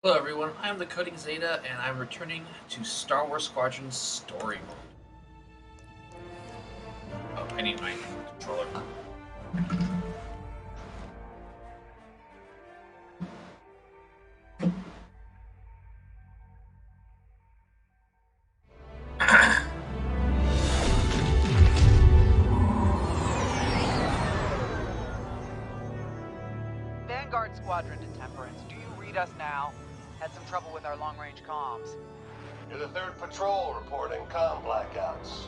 Hello everyone, I'm the Coding Zeta, and I'm returning to Star Wars Squadrons Story Mode. Oh, I need my controller. Vanguard Squadron to Temperance, do you read us now? Had some trouble with our long-range comms. You're the 3rd Patrol reporting comm blackouts.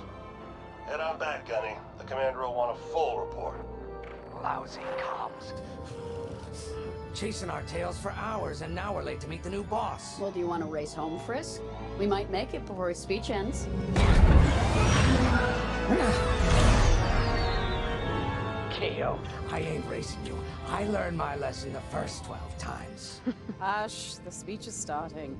Head on back, Gunny. The commander will want a full report. Lousy comms. Chasing our tails for hours, and now we're late to meet the new boss. Well, do you want to race home, Frisk? We might make it before his speech ends. Keo, I ain't racing you. I learned my lesson the first 12 times. Hush, the speech is starting.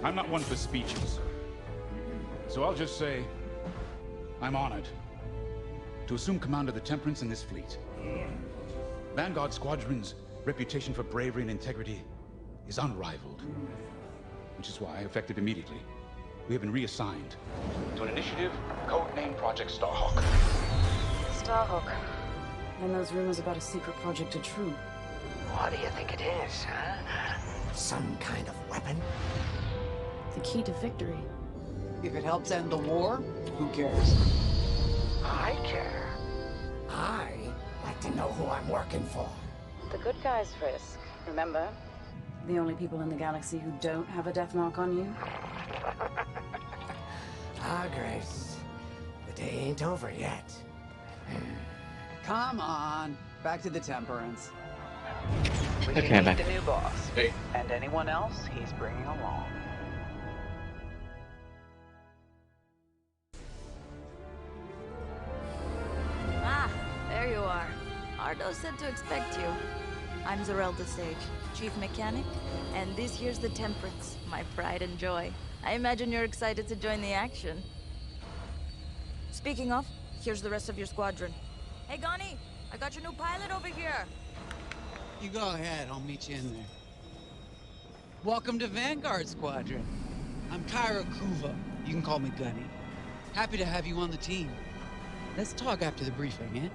I'm not one for speeches. So I'll just say, I'm honored to assume command of the Temperance in this fleet. Vanguard Squadron's reputation for bravery and integrity is unrivaled, which is why, effective immediately, we have been reassigned to an initiative codenamed Project Starhawk. Starhawk. And those rumors about a secret project are true. What do you think it is, huh? Some kind of weapon? The key to victory. If it helps end the war, who cares? I care. I like to know who I'm working for. The good guys, Frisk. Remember? The only people in the galaxy who don't have a death mark on you? Grace. The day ain't over yet. Come on, back to the Temperance. We Okay, can meet back. the new boss. Hey. And anyone else he's bringing along. Ah, there you are. Ardo said to expect you. I'm Zarelda Sage, Chief Mechanic, and this here's the Temperance, my pride and joy. I imagine you're excited to join the action. Speaking of, here's the rest of your squadron. Hey, Gani, I got your new pilot over here. You go ahead, I'll meet you in there. Welcome to Vanguard Squadron. I'm Kyra Kuva. You can call me Gunny. Happy to have you on the team. Let's talk after the briefing, eh?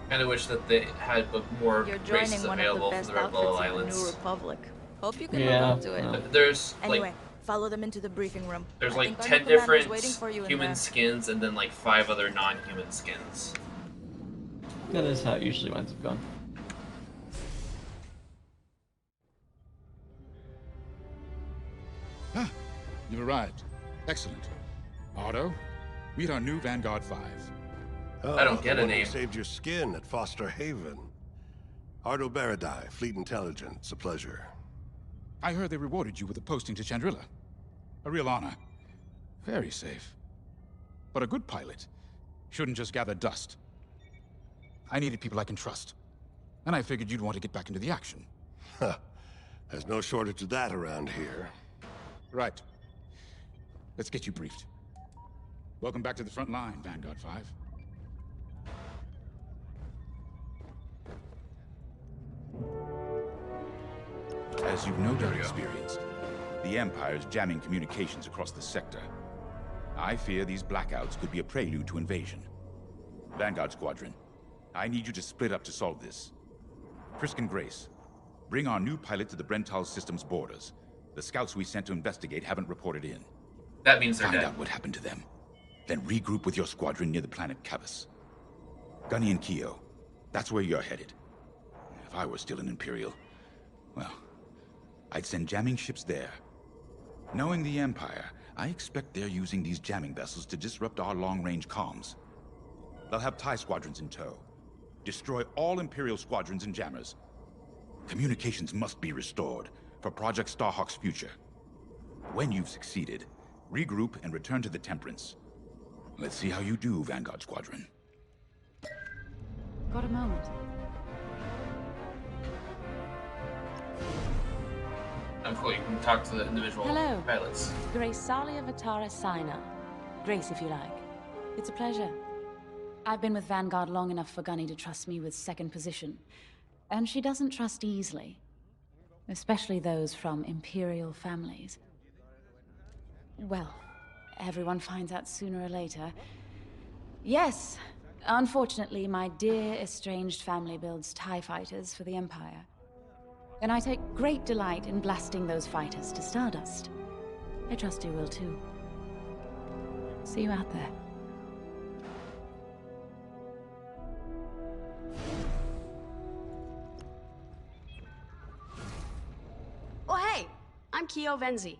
Kind of wish that they had more You're races joining one of the available for best the Red outfits Bull in the Islands. New Republic. Hope you can live Yeah, up to it. no. There's Anyway, follow them into the briefing room. there's I like think our 10 new commander's different waiting for you in human there. skins and then like 5 other non-human skins. That is how it usually winds up going. Ah, you've arrived. Excellent. Ardo, meet our new Vanguard 5. Oh, I don't get the a one who name. saved your skin at Foster Haven. Ardo Baradai, Fleet Intelligence. A pleasure. I heard they rewarded you with a posting to Chandrila. A real honor. Very safe. But a good pilot shouldn't just gather dust. I needed people I can trust. And I figured you'd want to get back into the action. Huh. There's no shortage of that around here. Right. Let's get you briefed. Welcome back to the front line, Vanguard 5. As you've no doubt experienced, the Empire's jamming communications across the sector. I fear these blackouts could be a prelude to invasion. Vanguard Squadron, I need you to split up to solve this. Frisk and Grace, bring our new pilot to the Brental system's borders. The scouts we sent to investigate haven't reported in. That means they're Find dead. out what happened to them. Then regroup with your squadron near the planet Cavus. Gunny and Keo, that's where you're headed. If I were still an Imperial, well, I'd send jamming ships there. Knowing the Empire, I expect they're using these jamming vessels to disrupt our long-range comms. They'll have TIE squadrons in tow. Destroy all Imperial squadrons and jammers. Communications must be restored for Project Starhawk's future. When you've succeeded, regroup and return to the Temperance. Let's see how you do, Vanguard Squadron. Got a moment. I'm cool. You can talk to the individual Hello. pilots. Grace Salia Vatara Sina. Grace, if you like. It's a pleasure. I've been with Vanguard long enough for Gunny to trust me with second position. And she doesn't trust easily. Especially those from Imperial families. Well, everyone finds out sooner or later. Yes, unfortunately, my dear estranged family builds TIE fighters for the Empire. And I take great delight in blasting those fighters to stardust. I trust you will too. See you out there. Oh hey, I'm Keo Venzi.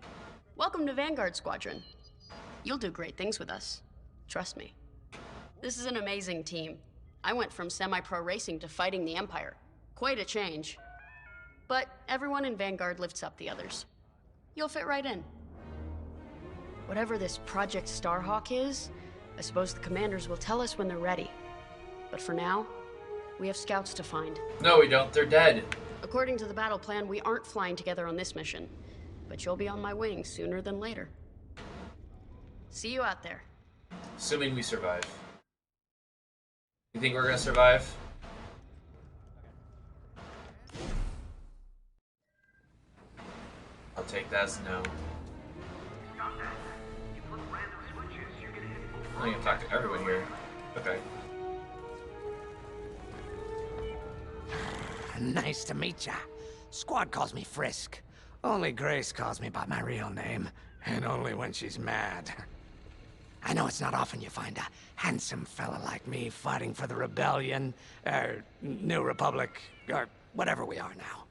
Welcome to Vanguard Squadron. You'll do great things with us. Trust me. This is an amazing team. I went from semi-pro racing to fighting the Empire. Quite a change. But everyone in Vanguard lifts up the others. You'll fit right in. Whatever this Project Starhawk is, I suppose the commanders will tell us when they're ready. But for now, we have scouts to find. No, we don't. They're dead. According to the battle plan, we aren't flying together on this mission. But you'll be on my wing sooner than later. See you out there. Assuming we survive. You think we're gonna survive? I'll take that as no. I'm gonna talk to everyone here. Okay. Nice to meet ya. Squad calls me Frisk. Only Grace calls me by my real name, and only when she's mad. I know it's not often you find a handsome fella like me fighting for the Rebellion, or New Republic, or whatever we are now.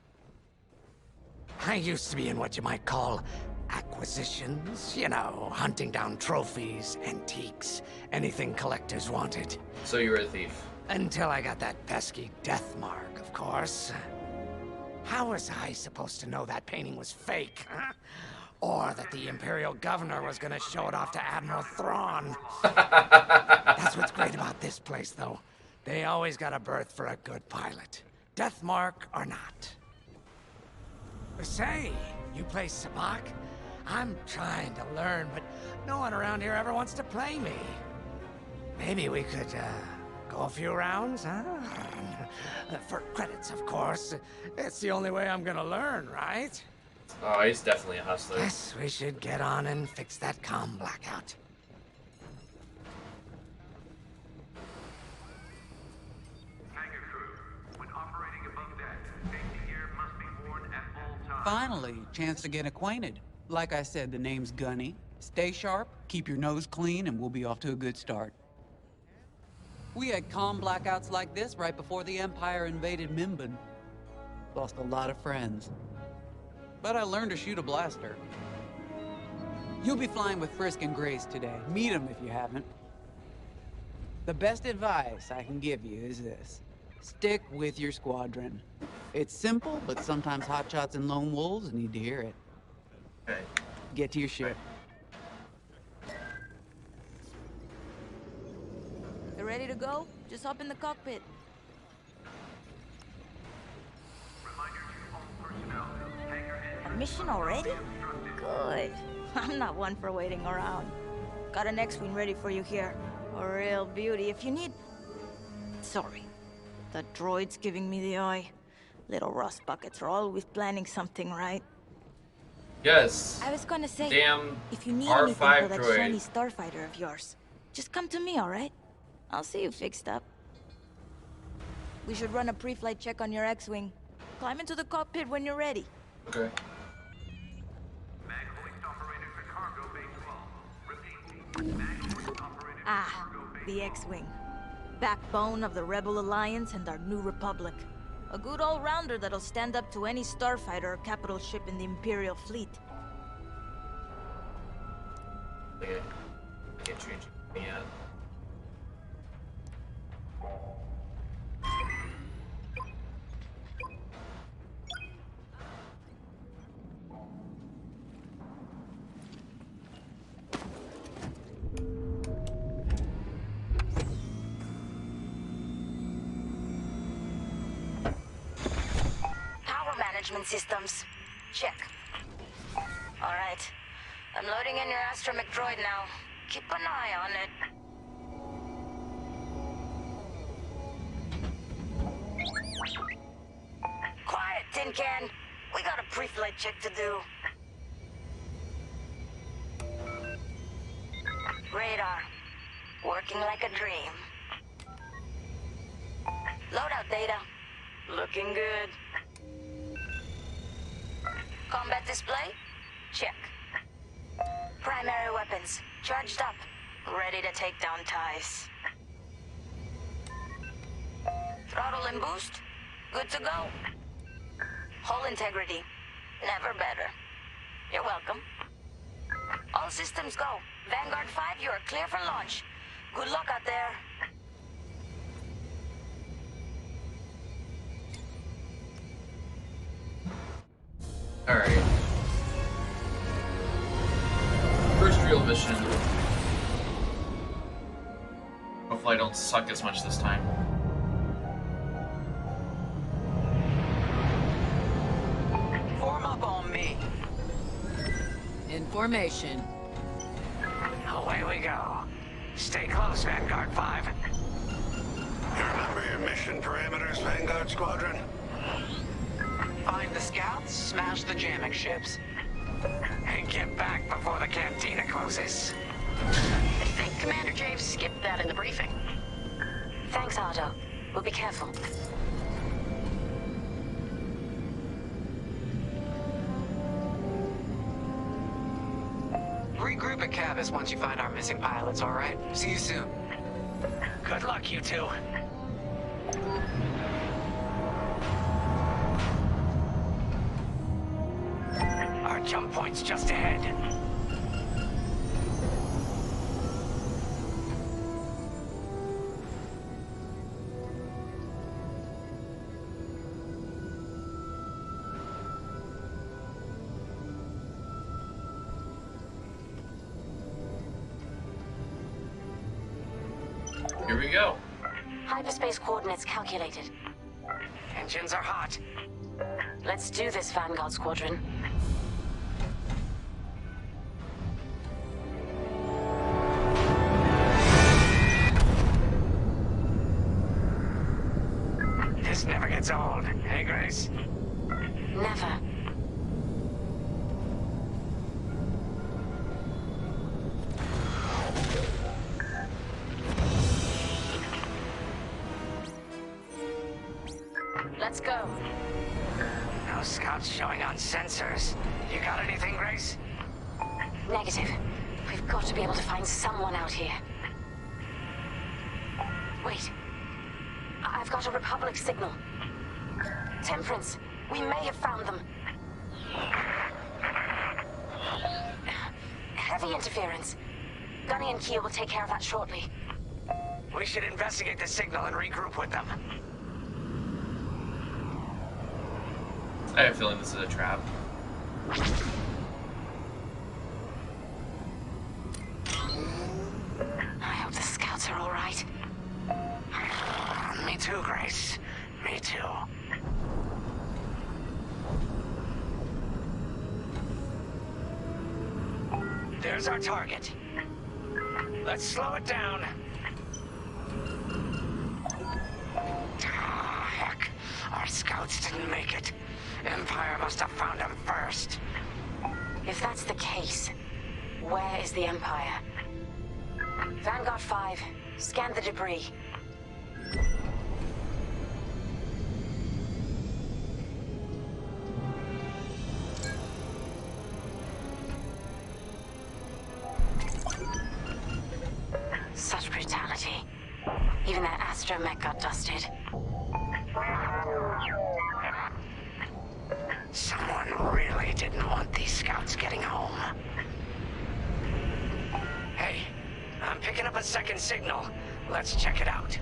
I used to be in what you might call acquisitions. You know, hunting down trophies, antiques, anything collectors wanted. So you were a thief. Until I got that pesky death mark, of course. How was I supposed to know that painting was fake, huh? Or that the Imperial Governor was gonna show it off to Admiral Thrawn? That's what's great about this place, though. They always got a berth for a good pilot. Death mark or not. Say, you play Sabak? I'm trying to learn, but no one around here ever wants to play me. Maybe we could, go a few rounds, huh? For credits, of course. It's the only way I'm gonna learn, right? Oh, he's definitely a hustler. Guess we should get on and fix that comm blackout. Hangar crew, when operating above deck, safety gear must be worn at all times. Finally, chance to get acquainted. Like I said, the name's Gunny. Stay sharp, keep your nose clean, and we'll be off to a good start. We had comm blackouts like this right before the Empire invaded Mimban. Lost a lot of friends. But I learned to shoot a blaster. You'll be flying with Frisk and Grace today. Meet them if you haven't. The best advice I can give you is this. Stick with your squadron. It's simple, but sometimes hotshots and lone wolves need to hear it. Okay. Get to your ship. You ready to go? Just hop in the cockpit. A mission already? Good. I'm not one for waiting around. Got an X-Wing ready for you here. A real beauty if you need... Sorry. The droid's giving me the eye. Little rust buckets are always planning something, right? Yes. I was gonna say, Damn if you need R5 anything for that droid. shiny starfighter of yours, just come to me, alright? I'll see you fixed up. We should run a pre-flight check on your X-Wing. Climb into the cockpit when you're ready. Okay. Mag hoist operated for cargo bay 12. Repeat, mag hoist operated for Ah, cargo bay the X-Wing. Backbone of the Rebel Alliance and our new Republic. A good all-rounder that'll stand up to any starfighter or capital ship in the Imperial fleet. Okay. Can't change it yet. Power management systems. Check. All right. I'm loading in your astromech droid now. Keep an eye on it. Quiet, Tin Can. We got a pre-flight check to do. Radar. Working like a dream. Loadout data. Looking good. Combat display? Check. Primary weapons. Charged up. Ready to take down ties. Throttle and boost? Good to go. Hull integrity. Never better. You're welcome. All systems go. Vanguard 5, you are clear for launch. Good luck out there. Alright. First real mission. Hopefully I don't suck as much this time. Form up on me. In formation. Away we go. Stay close, Vanguard 5. You remember your mission parameters, Vanguard Squadron? Find the scouts, smash the jamming ships. And get back before the cantina closes. I think Commander James skipped that in the briefing. Thanks, Otto. We'll be careful. Regroup at Cavus once you find our missing pilots, all right? See you soon. Good luck, you two. Our jump point's just ahead. Here we go. Hyperspace coordinates calculated. Engines are hot. Let's do this, Vanguard Squadron. This never gets old, hey, Grace? Never. Let's go. No scouts showing on sensors. You got anything, Grace? Negative. We've got to be able to find someone out here. Wait. I've got a Republic signal. Temperance. We may have found them. Heavy interference. Gunny and Kia will take care of that shortly. We should investigate the signal and regroup with them. I have a feeling this is a trap. I hope the scouts are all right. Me too, Grace. Me too. There's our target. Let's slow it down. Ah, heck. Our scouts didn't make it. Empire must have found them first. If that's the case, where is the Empire? Vanguard 5, scan the debris. Such brutality. Even that astromech got dusted. Someone really didn't want these scouts getting home. Hey, I'm picking up a second signal. Let's check it out.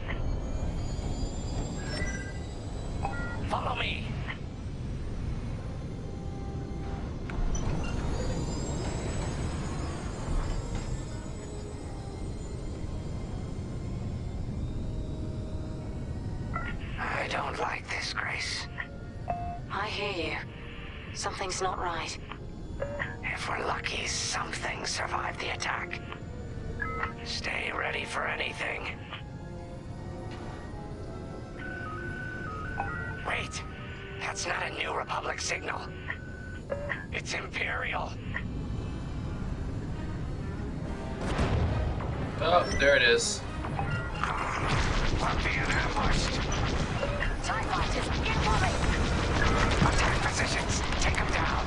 Follow me. I don't like this, Grace. I hear you. Something's not right. If we're lucky, something survived the attack. Stay ready for anything. Wait, that's not a New Republic signal. It's Imperial. Oh, there it is. We're being ambushed. TIE fighters, incoming! Attack positions, take them down.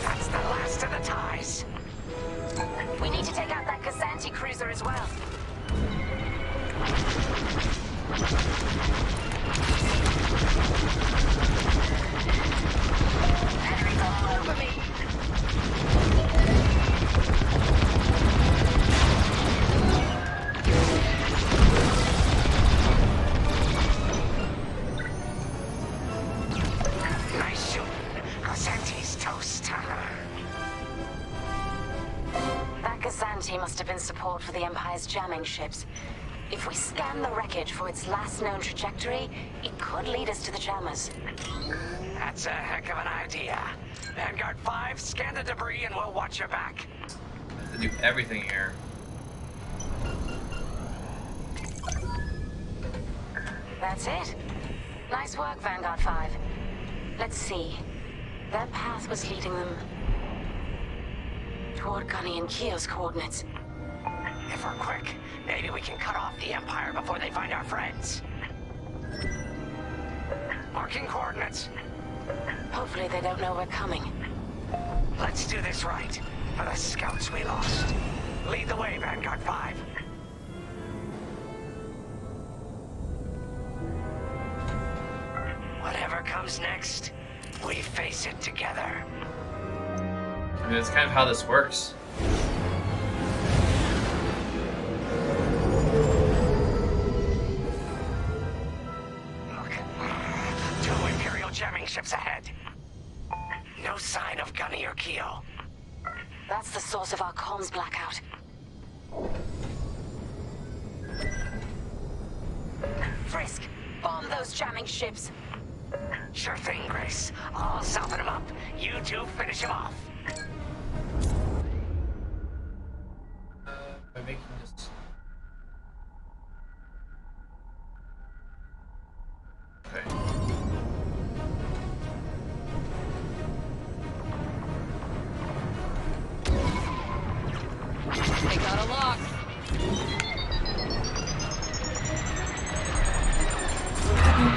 That's the last of the TIEs. We need to take out that Kazanti cruiser as well. Enemies all over me. Nice shooting. Kazanti's toast. That Kazanti must have been support for the Empire's jamming ships. If we scan the wreckage for its last known trajectory, it could lead us to the jammers. That's a heck of an idea. Vanguard 5, scan the debris and we'll watch your back. I have to do everything here. That's it. Nice work, Vanguard 5. Let's see. That path was leading them toward Gunny and Keo's coordinates. If we're quick, maybe we can cut off the Empire before they find our friends. Marking coordinates. Hopefully they don't know we're coming. Let's do this right, for the scouts we lost. Lead the way, Vanguard 5. Whatever comes next, we face it together. I mean, that's kind of how this works. Look, 2 Imperial jamming ships ahead. No sign of Gunny or Keo. That's the source of our comms blackout. Frisk, bomb those jamming ships. Sure thing, Grace. I'll soften him up. You two finish him off. By making this. Okay. They got a lock.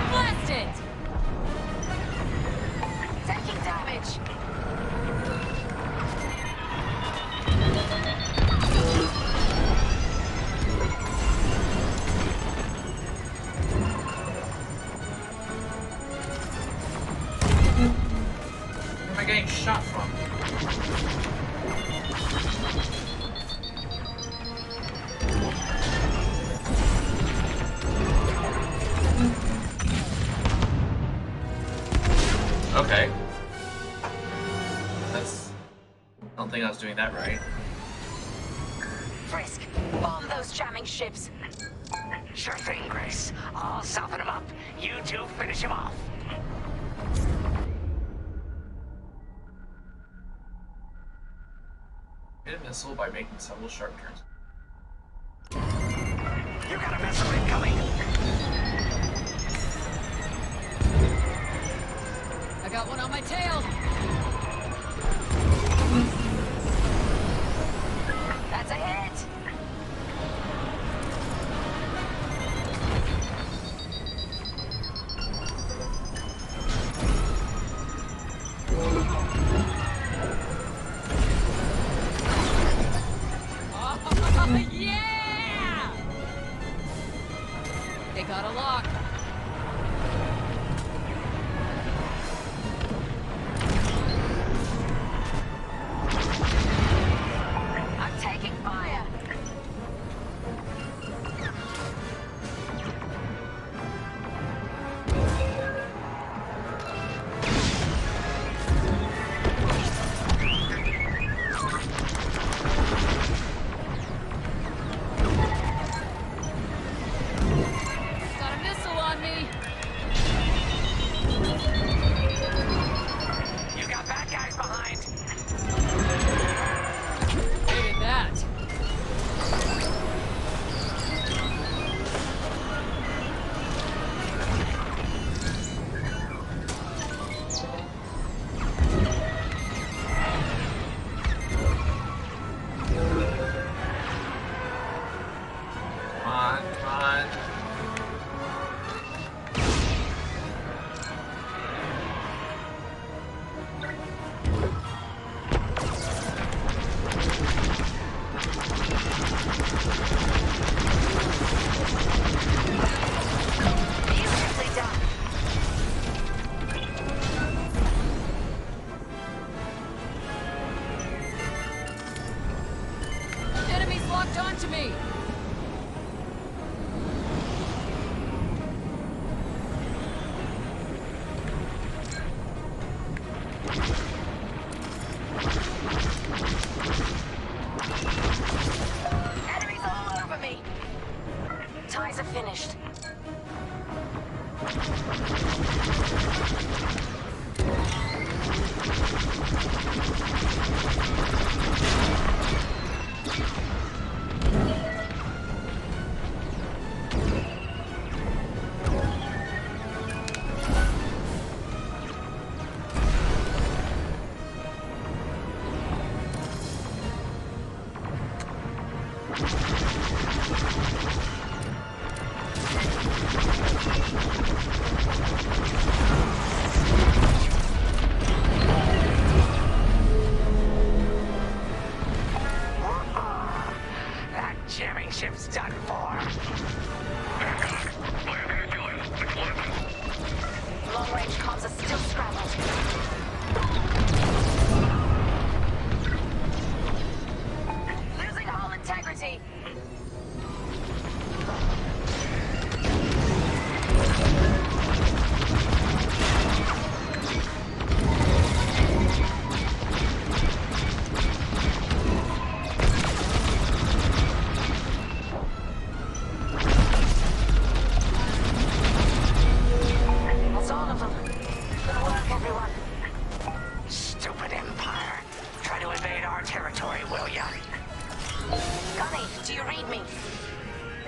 Blast it! Taking damage. Where am I getting shot from? Okay. That's... I don't think I was doing that right. Frisk, bomb those jamming ships. Sure thing, Grace. I'll soften him up. You two finish him off. Hit a missile by making several sharp turns. You got a missile incoming. I got one on my tail. That's a hit. Oh, yeah! They got a lock. to me! Enemies all over me! Ties are finished. That jamming ship's done for. Long-range comms are still scrambled. Losing hull integrity. That's all of them. Good work, everyone. Stupid Empire. Try to invade our territory, will ya? Gunny, do you read me?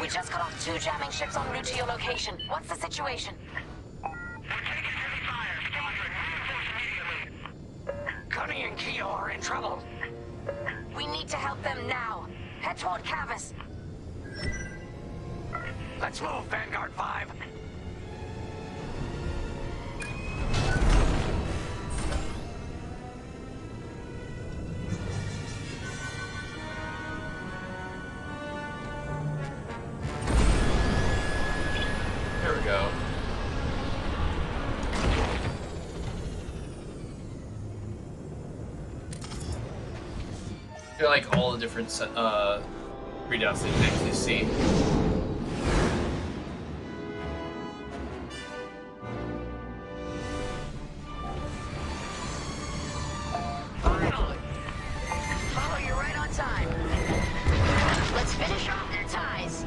We just got off 2 jamming ships en route to your location. What's the situation? Gunny and Keo are in trouble. We need to help them now. Head toward Cavus. Let's move, Vanguard 5. There we go. I feel like all the different readouts that you can actually see. Finally! Follow, you're right on time. Let's finish off their ties.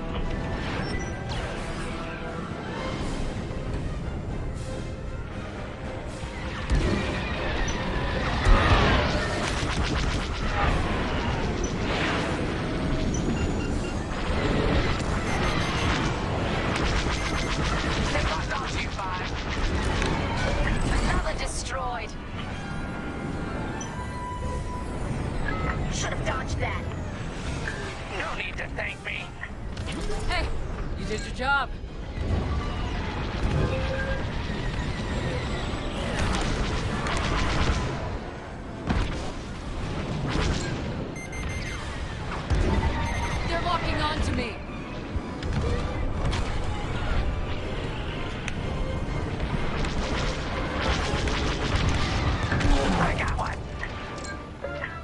They locked onto you, 5. Another destroyed. Should have dodged that. No need to thank me. Hey, you did your job. They're locking on to me. I got one.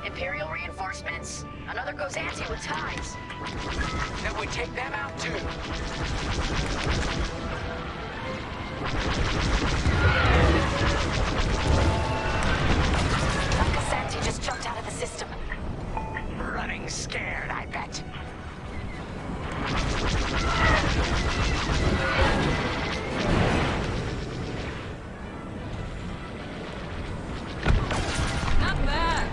Imperial reinforcements. Another goes anti with ties. Then we take them out too. Santi just jumped out of the system. Running scared, I bet. Not bad.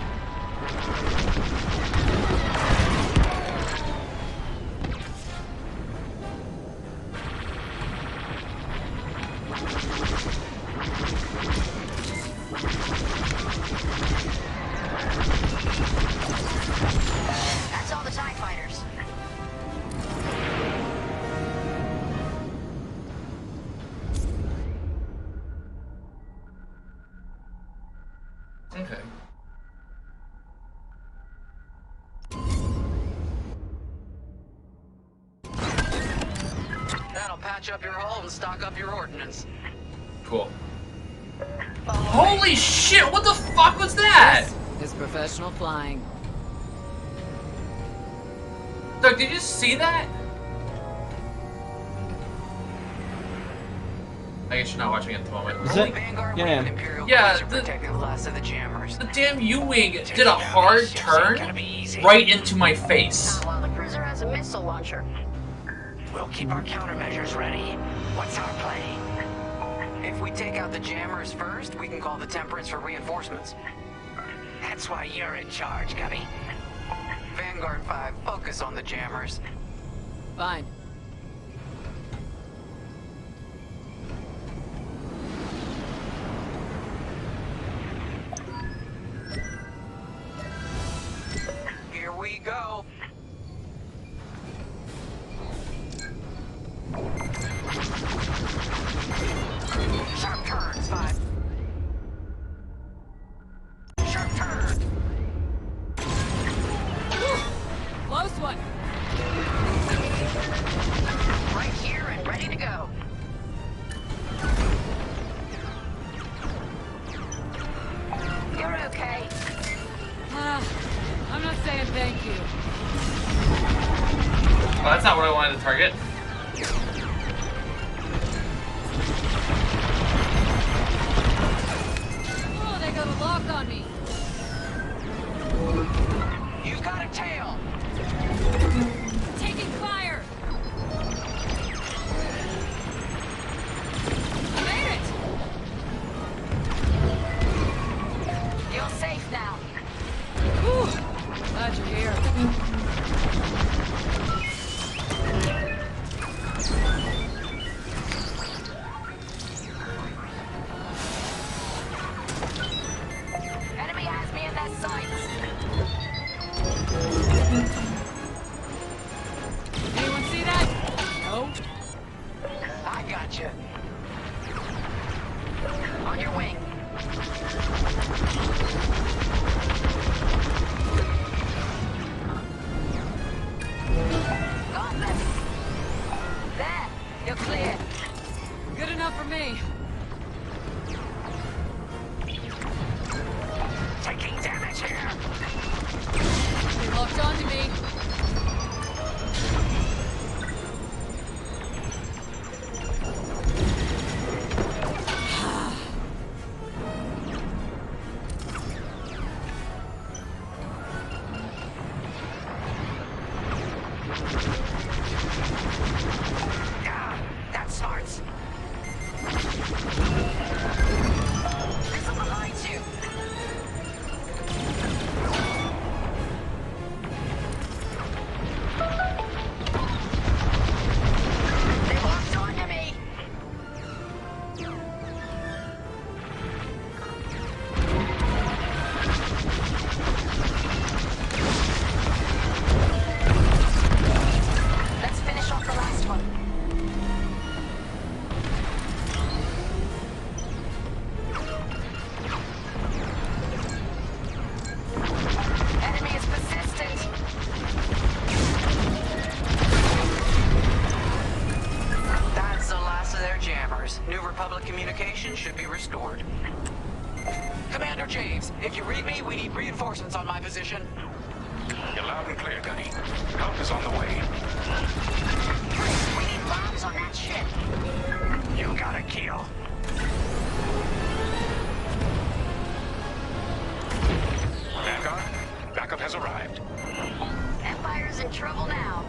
That's all the TIE fighters. Okay. That'll patch up your hull and stock up your ordnance. Cool. Holy shit! What the fuck was that? This is professional flying. Doug, did you see that? I guess you're not watching it at the moment. Is it? Yeah. Yeah, the damn U-Wing did a hard turn right into my face. Well, the cruiser has a missile launcher. We'll keep our countermeasures ready. What's our plan? If we take out the jammers first, we can call the Temperance for reinforcements. That's why you're in charge, Gunny. Vanguard 5, focus on the jammers. Fine. Here we go. Sharp turns, 5. Sharp turn. Close one. Right here and ready to go. You're okay. I'm not saying thank you. Oh, that's not what I wanted to target. Oh, they got a lock on me. You've got a tail. Taking fire. I made it. You're safe now. Whew. Glad you're here. Enemy has me in their sights. Anyone see that? No. I got you. On your wing. Got them. There. You're clear. Good enough for me. Taking damage here. They locked onto me. Ah, that smarts. This'll behind you. They locked onto me. Let's finish off the last one. Enemy is persistent. That's the last of their jammers. New Republic communication should be restored. Commander James, if you read me, we need reinforcements on my position. You're loud and clear, Gunny. Help is on the way. We need bombs on that ship. You got a kill. Vanguard, backup has arrived. Empire's in trouble now.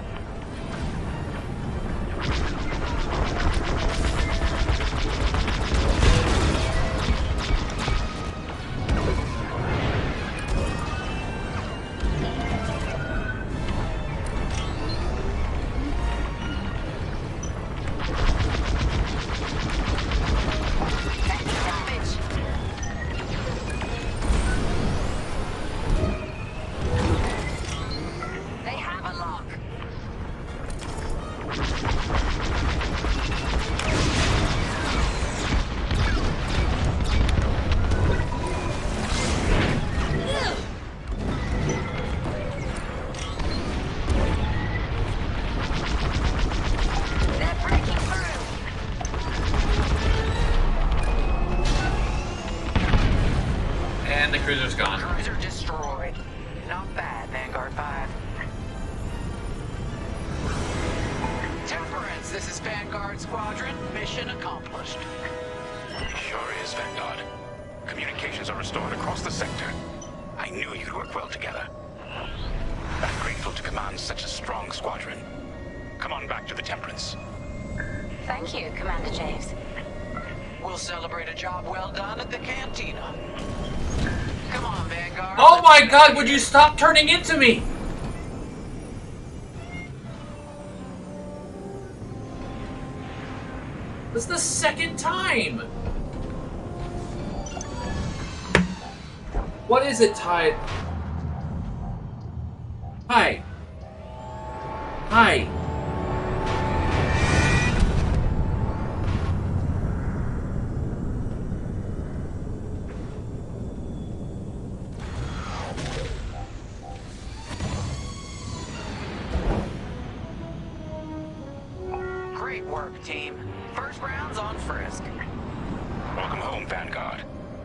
Taking damage. They have a lock. They're breaking through. And the cruiser's gone. Cruiser destroyed. Not bad, Vanguard 5. James, this is Vanguard Squadron. Mission accomplished. It sure is, Vanguard. Communications are restored across the sector. I knew you'd work well together. I'm grateful to command such a strong squadron. Come on back to the Temperance. Thank you, Commander James. We'll celebrate a job well done at the cantina. Come on, Vanguard. Oh my god, would you stop turning into me? This is the second time. What is it, Tide? Hi. Hi. Great work, team. First round's on Frisk. Welcome home, Vanguard.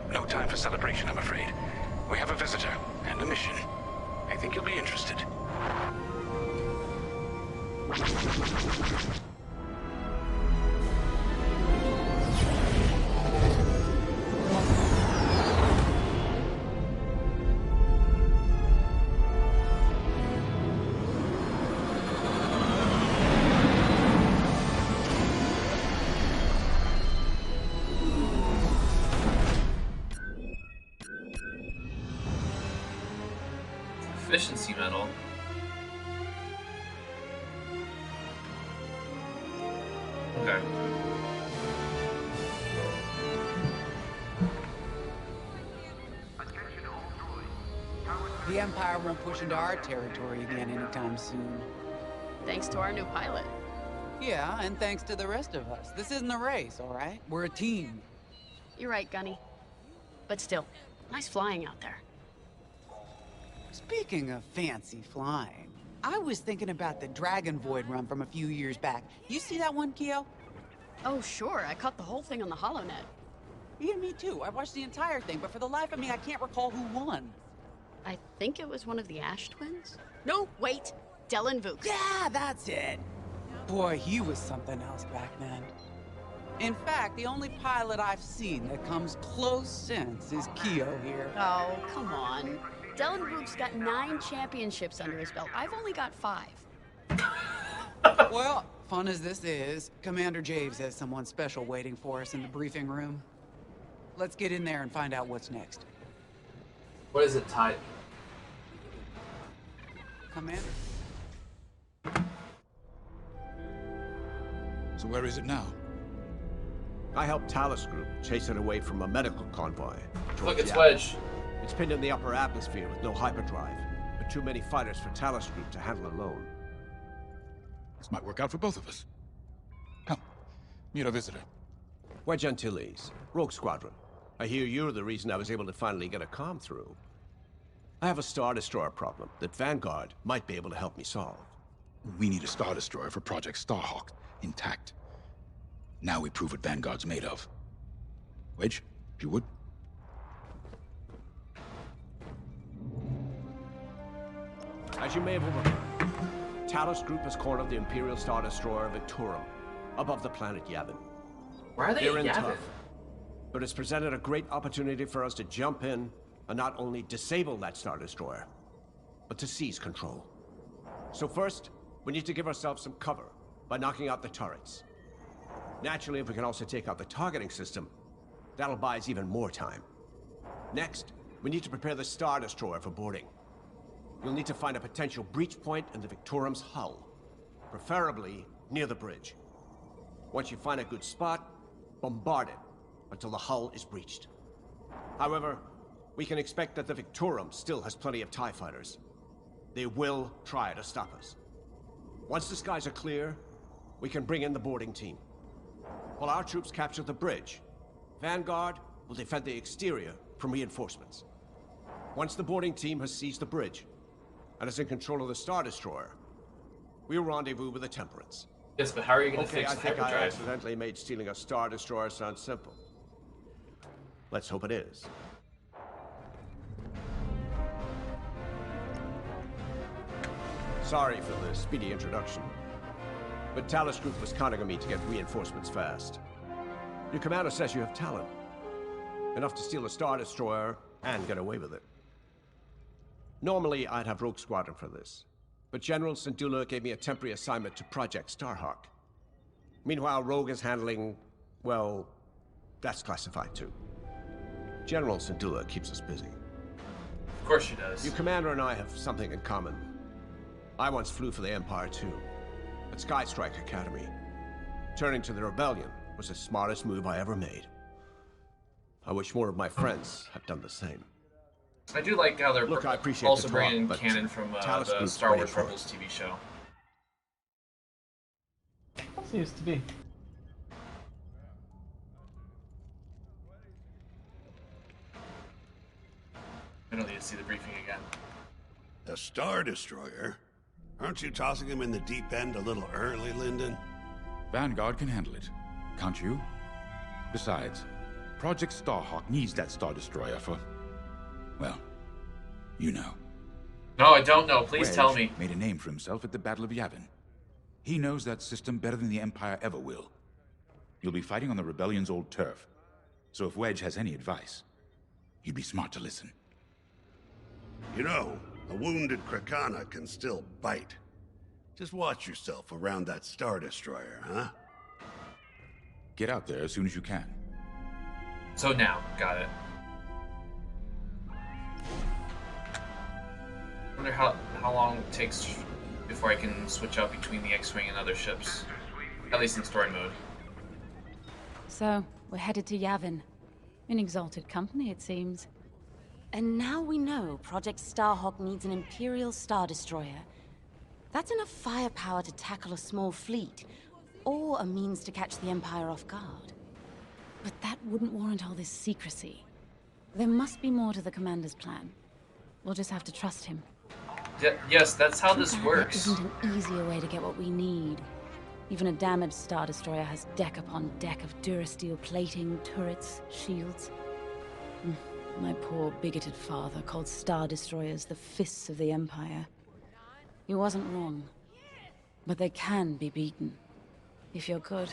No time for celebration, I'm afraid. We have a visitor and a mission. I think you'll be interested. Efficiency medal. Okay. The Empire won't push into our territory again anytime soon. Thanks to our new pilot. Yeah, and thanks to the rest of us. This isn't a race, all right? We're a team. You're right, Gunny. But still, nice flying out there. Speaking of fancy flying, I was thinking about the Dragon Void run from a few years back. You see that one, Keo? Oh, sure. I caught the whole thing on the HoloNet. Yeah, me too. I watched the entire thing, but for the life of me, I can't recall who won. I think it was one of the Ash twins? No, wait. Dylan Vuk. Yeah, that's it. Boy, he was something else back then. In fact, the only pilot I've seen that comes close since is Keo here. Oh, come on. Dylan Vuk's got 9 championships under his belt. I've only got 5. Well, fun as this is, Commander Javes has someone special waiting for us in the briefing room. Let's get in there and find out what's next. What is it, Tide? Commander? So where is it now? I helped Talus Group chase it away from a medical convoy. Look, it's Wedge. It's pinned in the upper atmosphere with no hyperdrive, but too many fighters for Talus Group to handle alone. This might work out for both of us. Come, meet our visitor. Wedge Antilles, Rogue Squadron. I hear you're the reason I was able to finally get a comm through. I have a Star Destroyer problem that Vanguard might be able to help me solve. We need a Star Destroyer for Project Starhawk, intact. Now we prove what Vanguard's made of. Wedge, if you would. As you may have overheard, Talus Group has cornered the Imperial Star Destroyer Victorum, above the planet Yavin. Why are they They're in in Yavin? tough, but it's presented a great opportunity for us to jump in and not only disable that Star Destroyer, but to seize control. So first, we need to give ourselves some cover by knocking out the turrets. Naturally, if we can also take out the targeting system, that'll buy us even more time. Next, we need to prepare the Star Destroyer for boarding. You'll need to find a potential breach point in the Victorum's hull, preferably near the bridge. Once you find a good spot, bombard it until the hull is breached. However, we can expect that the Victorum still has plenty of TIE fighters. They will try to stop us. Once the skies are clear, we can bring in the boarding team. While our troops capture the bridge, Vanguard will defend the exterior from reinforcements. Once the boarding team has seized the bridge and is in control of the Star Destroyer, we'll rendezvous with the Temperance. Yes, but how are you going to Okay, fix I the think I hyperdrive? accidentally made stealing a Star Destroyer sound simple. Let's hope it is. Sorry for the speedy introduction. but Talus Group was counting on me to get reinforcements fast. Your commander says you have talent. Enough to steal a Star Destroyer and get away with it. Normally, I'd have Rogue Squadron for this, but General Syndulla gave me a temporary assignment to Project Starhawk. Meanwhile, Rogue is handling, well, that's classified too. General Syndulla keeps us busy. Of course she does. Your commander and I have something in common. I once flew for the Empire too, at Skystrike Academy. Turning to the Rebellion was the smartest move I ever made. I wish more of my friends had done the same. I do like how they're I appreciate also the bringing in talk, canon from Talus the Group's Star way Wars forward. Rebels TV show. Seems to be. I don't need to see the briefing again. The Star Destroyer? Aren't you tossing him in the deep end a little early, Lyndon? Vanguard can handle it, can't you? Besides, Project Starhawk needs that Star Destroyer for... well, you know. No, I don't know. Please Wedge tell me. Made a name for himself at the Battle of Yavin. He knows that system better than the Empire ever will. You'll be fighting on the Rebellion's old turf, so if Wedge has any advice, you'd be smart to listen. You know, a wounded Krakana can still bite. Just watch yourself around that Star Destroyer, huh? Get out there as soon as you can. So now, got it. Wonder how long it takes before I can switch out between the X-Wing and other ships. At least in story mode. So, we're headed to Yavin. In exalted company, it seems. And now we know Project Starhawk needs an Imperial Star Destroyer. That's enough firepower to tackle a small fleet, or a means to catch the Empire off guard. But that wouldn't warrant all this secrecy. There must be more to the Commander's plan. We'll just have to trust him. Yes, that's how this works. There isn't an easier way to get what we need. Even a damaged Star Destroyer has deck upon deck of Durasteel plating, turrets, shields. My poor, bigoted father called Star Destroyers the fists of the Empire. He wasn't wrong. But they can be beaten. If you're good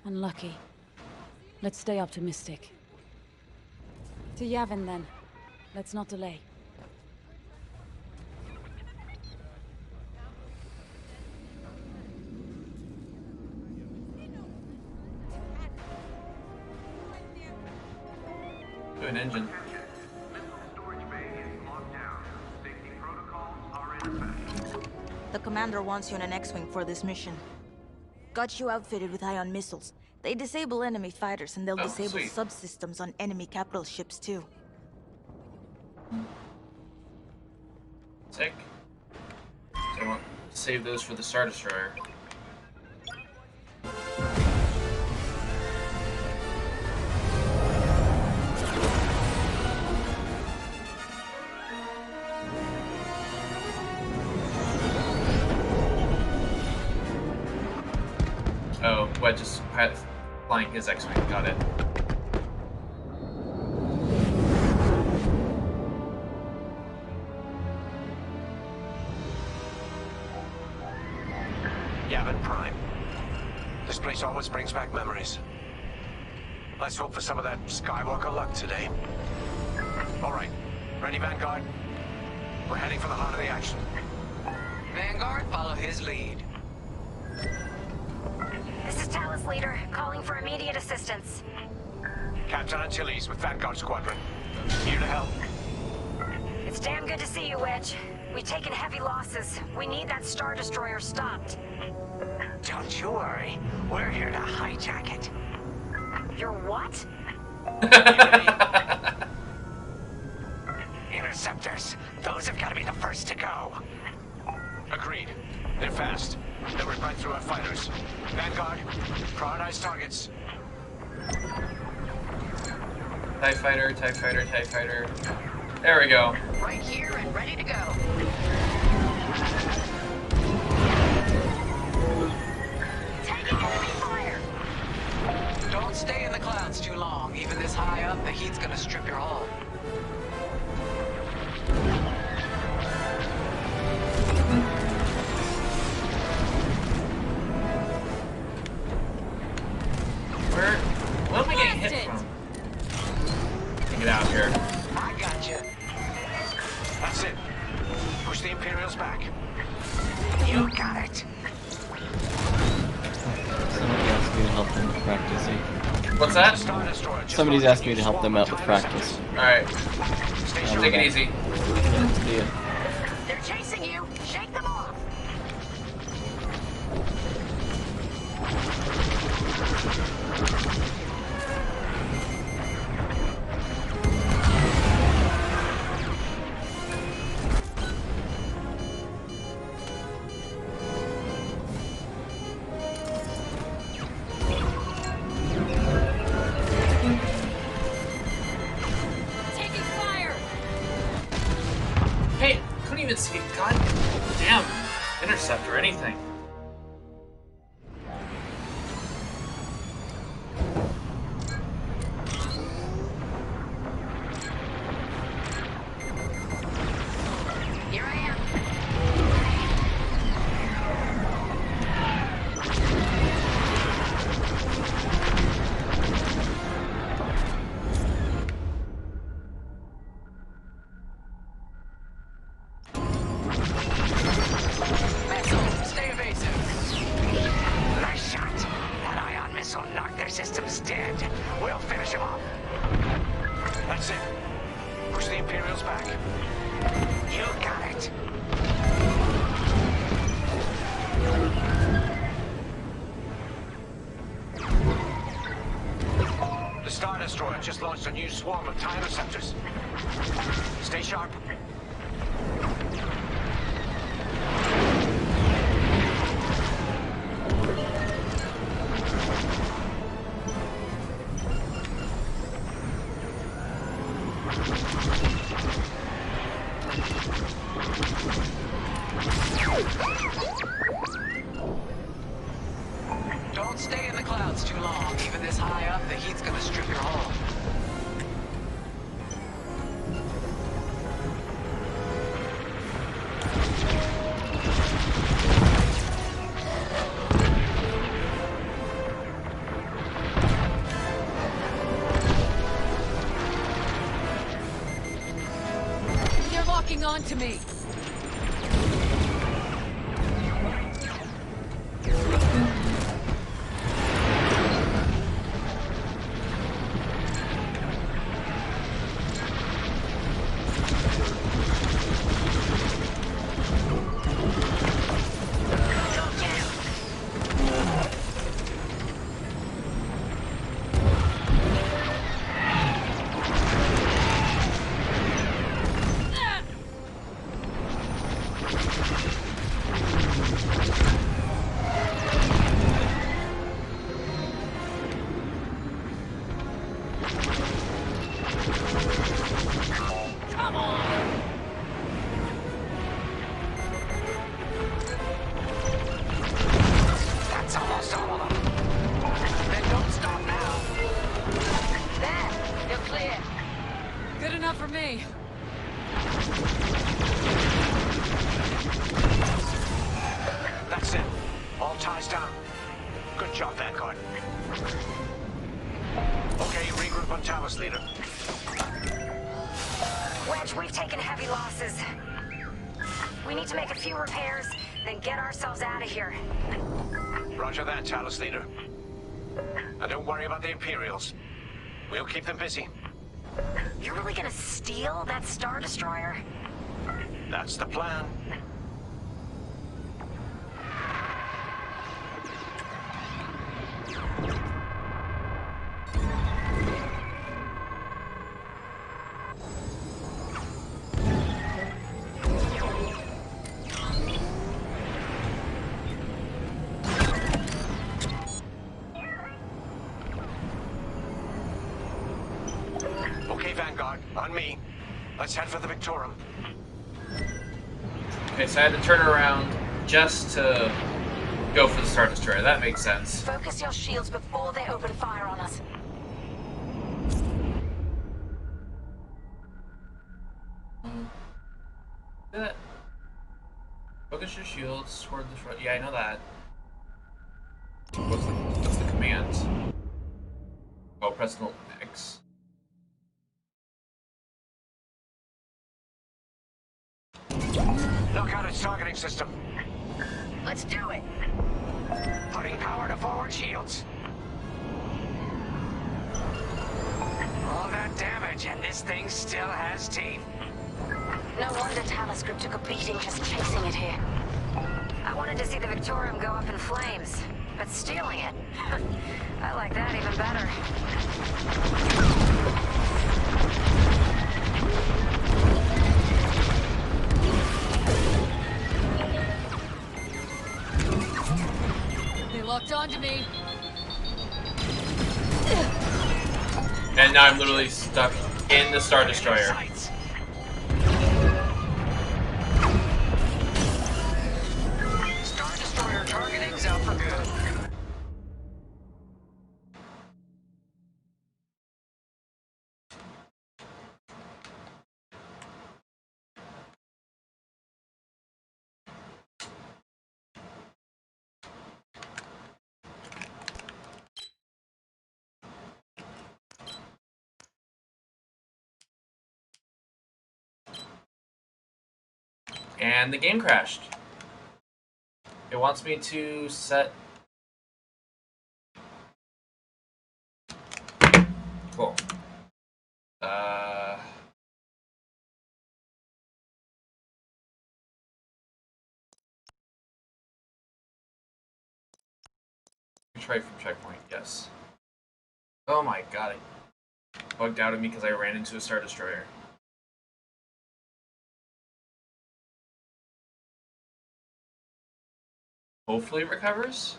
and lucky. Let's stay optimistic. To Yavin, then. Let's not delay. Do an engine. The commander wants you in an X-Wing for this mission. Got you outfitted with ion missiles. They disable enemy fighters, and they'll disable sweet. subsystems on enemy capital ships, too. Sick. So I want to save those for the Star Destroyer. Oh, Wedge is flying his X-Wing. Got it. Yavin Prime. This place always brings back memories. Let's hope for some of that Skywalker luck today. All right, ready, Vanguard? We're heading for the heart of the action. Vanguard, follow his lead. This is Talus Leader, calling for immediate assistance. Captain Antilles with Vanguard Squadron. Here to help. It's damn good to see you, Wedge. We've taken heavy losses. We need that Star Destroyer stopped. Don't you worry. We're here to hijack it. You're what? Interceptors. Those have got to be the first to go. Agreed. They're fast. They'll rip right through our fighters. Vanguard, prioritize targets. TIE fighter, TIE fighter, TIE fighter. There we go. Right here and ready to go. Taking enemy fire. Don't stay in the clouds too long. Even this high up, the heat's gonna strip your hull. get out here. I got you. That's it. Push the Imperials back. You got it. Somebody asked me to help them with practice. What's that? Somebody's asked me to help them out with practice. Alright. Take it easy. See ya. They're chasing you. Shake them off. Taking fire! Hey, couldn't even see. God damn. Intercept or anything. Here I am. Missile, stay evasive. Nice shot. That ion missile knocked their systems dead. We'll finish them off. That's it. Push the Imperials back. You got it. The Star Destroyer just launched a new swarm of TIE interceptors. Stay sharp. Don't stay in the clouds too long. Even this high up, the heat's gonna strip your hull. They're locking onto me. Come on! That's almost all of them. Then don't stop now. There, you're clear. Good enough for me. That's it. All ties down. Good job, Vanguard. Okay, regroup on Talos, leader. Wedge, we've taken heavy losses. We need to make a few repairs, then get ourselves out of here. Roger that, Talos, leader. And don't worry about the Imperials. We'll keep them busy. You're really gonna steal that Star Destroyer? That's the plan. Okay, Vanguard, on me. Let's head for the Victorum. Okay, so I had to turn around just to go for the Star Destroyer. That makes sense. Focus your shields before they open fire on us. That. Focus your shields toward the front. Yeah, I know that. What's the command? Oh, press X. Knock out its targeting system. Let's do it. Putting power to forward shields. All that damage, and this thing still has teeth. No wonder Talos Group took a beating just chasing it here. I wanted to see the Victorium go up in flames, but stealing it, I like that even better. They locked onto me. And now I'm literally stuck in the Star Destroyer. Star Destroyer targeting's out for good. And the game crashed. It wants me to set... Cool. Try from checkpoint, yes. Oh my god, it bugged out of me because I ran into a Star Destroyer. Hopefully it recovers.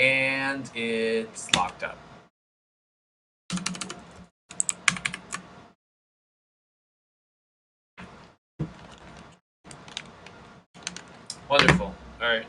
And it's locked up. Wonderful. All right.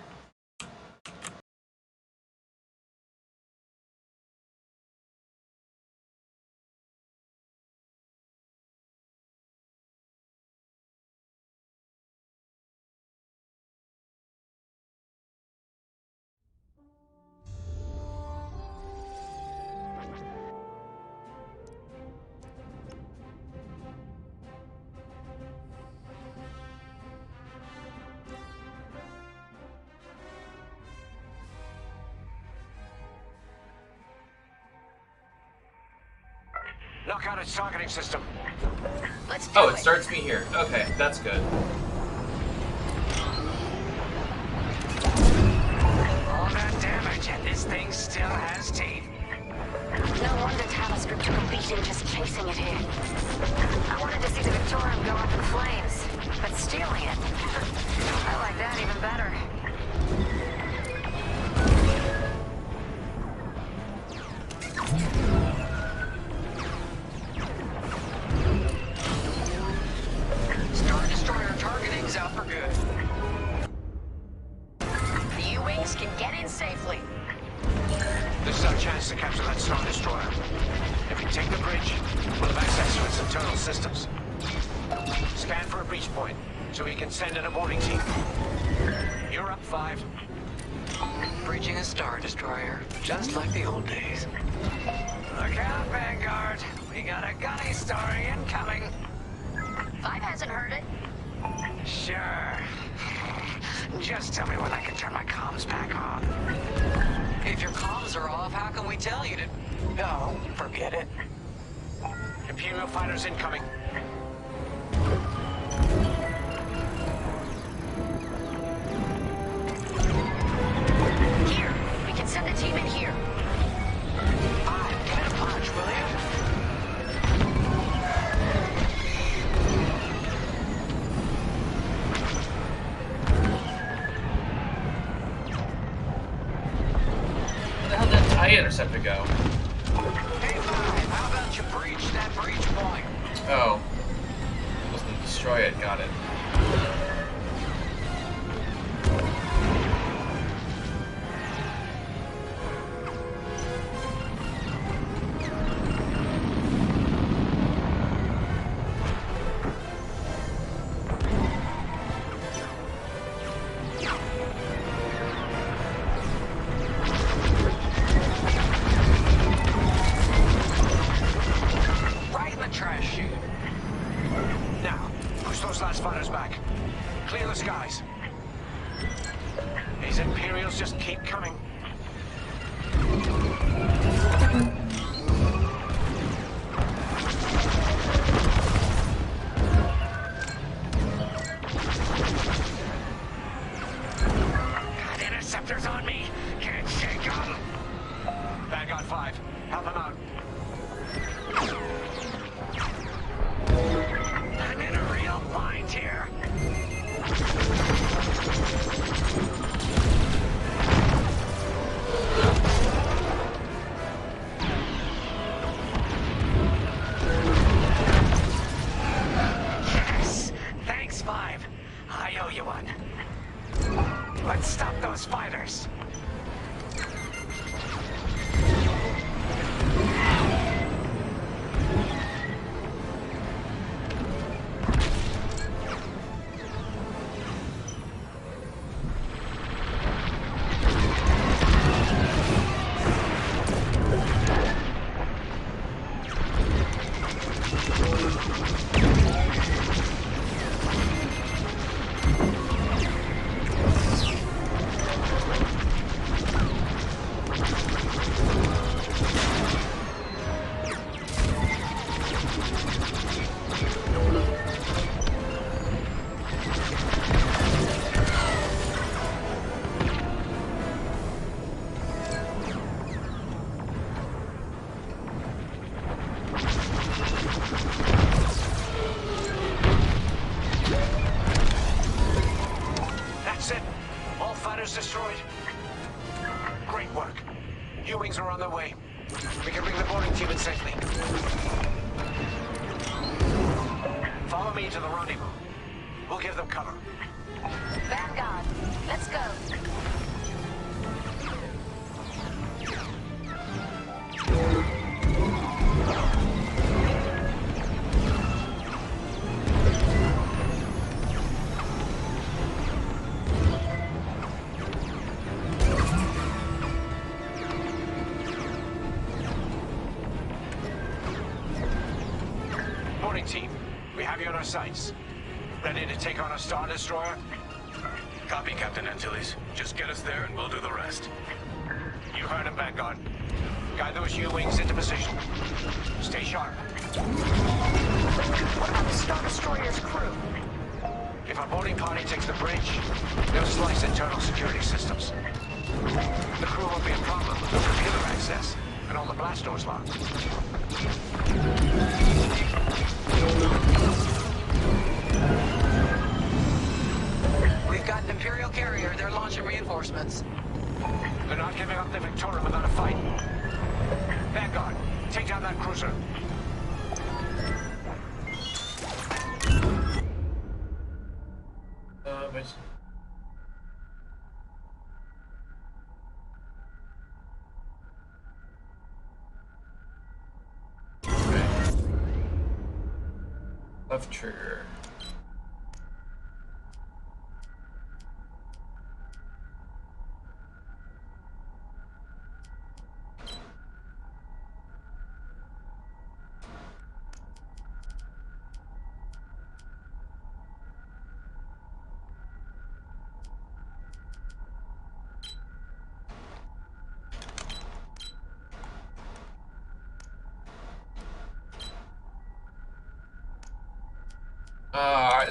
Knock out its targeting system. Let's do Oh, it starts me here. Okay, that's good. All that damage, and this thing still has teeth. No wonder Talos Group took a beating just chasing it here. I wanted to see the Victorium go up in flames, but stealing it, I like that even better. Star Destroyer targeting's out for good. The U-Wings can get in safely. This is our chance to capture that Star Destroyer. If we take the bridge, we'll have access to its internal systems. Scan for a breach point, so we can send an aborting team. You're up, 5. Bridging a Star Destroyer, just like the old days. Look out, Vanguard. We got a gunny story incoming. 5 hasn't heard it. Sure. Just tell me when I can turn my comms back on. If your comms are off, how can we tell you to... No, forget it. Imperial fighters incoming. Here, we can send a team in here. 5, give it a punch, will you? Where the hell did that TIE interceptor go? Hey, Five, how about you breach that breach point? Oh. Supposed to destroy it, got it. Right in the trash chute. Now, push those last fighters back. Clear the skies. These Imperials just keep coming. Got interceptors on me. Can't shake them. Vanguard 5, help them out. I'm in a real bind here. Yes! Thanks, Five. I owe you one. Let's stop those fighters. That's it. All fighters destroyed. Great work. U-Wings are on their way. We can bring the boarding team in safely. Follow me to the rendezvous. We'll give them cover. Vanguard, let's go. Boarding team, we have you on our sights. Ready to take on a Star Destroyer? Copy, Captain Antilles. Just get us there and we'll do the rest. You heard him, Vanguard. Guide those U-Wings into position. Stay sharp. What about the Star Destroyer's crew? If our boarding party takes the bridge, they'll slice internal security systems. The crew won't be a problem with no computer access, and all the blast doors locked. We've got an Imperial carrier. They're launching reinforcements. They're not giving up the Victoria without a fight. Vanguard, take down that cruiser. But... Okay. Left trigger.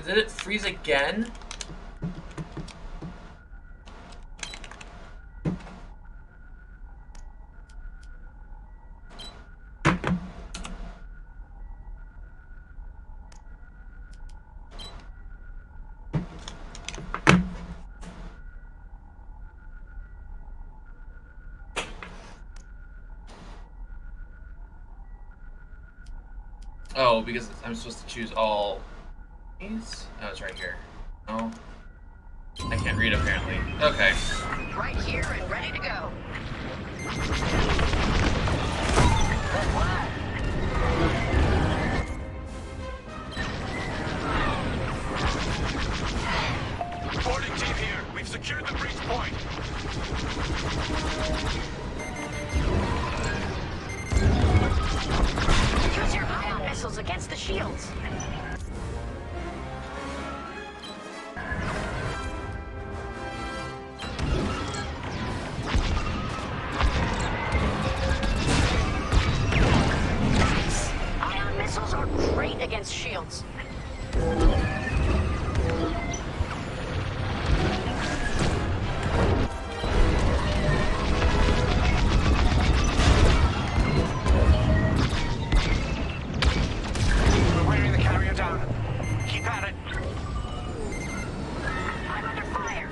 Did it freeze again? Oh, because I'm supposed to choose all these? Oh, it's right here. No. I can't read apparently. Okay. Right here and ready to go. Boarding team here. We've secured the breach point. Use your ion missiles against the shields. Ion missiles are great against shields. We're wearing the carrier down. Keep at it. I'm under fire.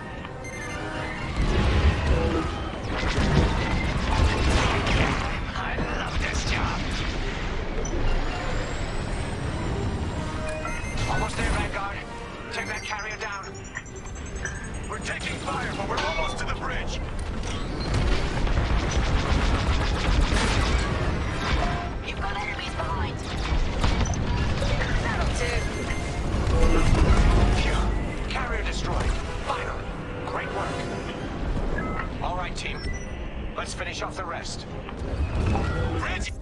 I love this job. Almost there, Vanguard. Take that carrier down. We're taking fire, but we're almost to the bridge. You've got enemies behind. That'll do. Phew. Carrier destroyed. Finally. Great work. All right, team. Let's finish off the rest. Bridge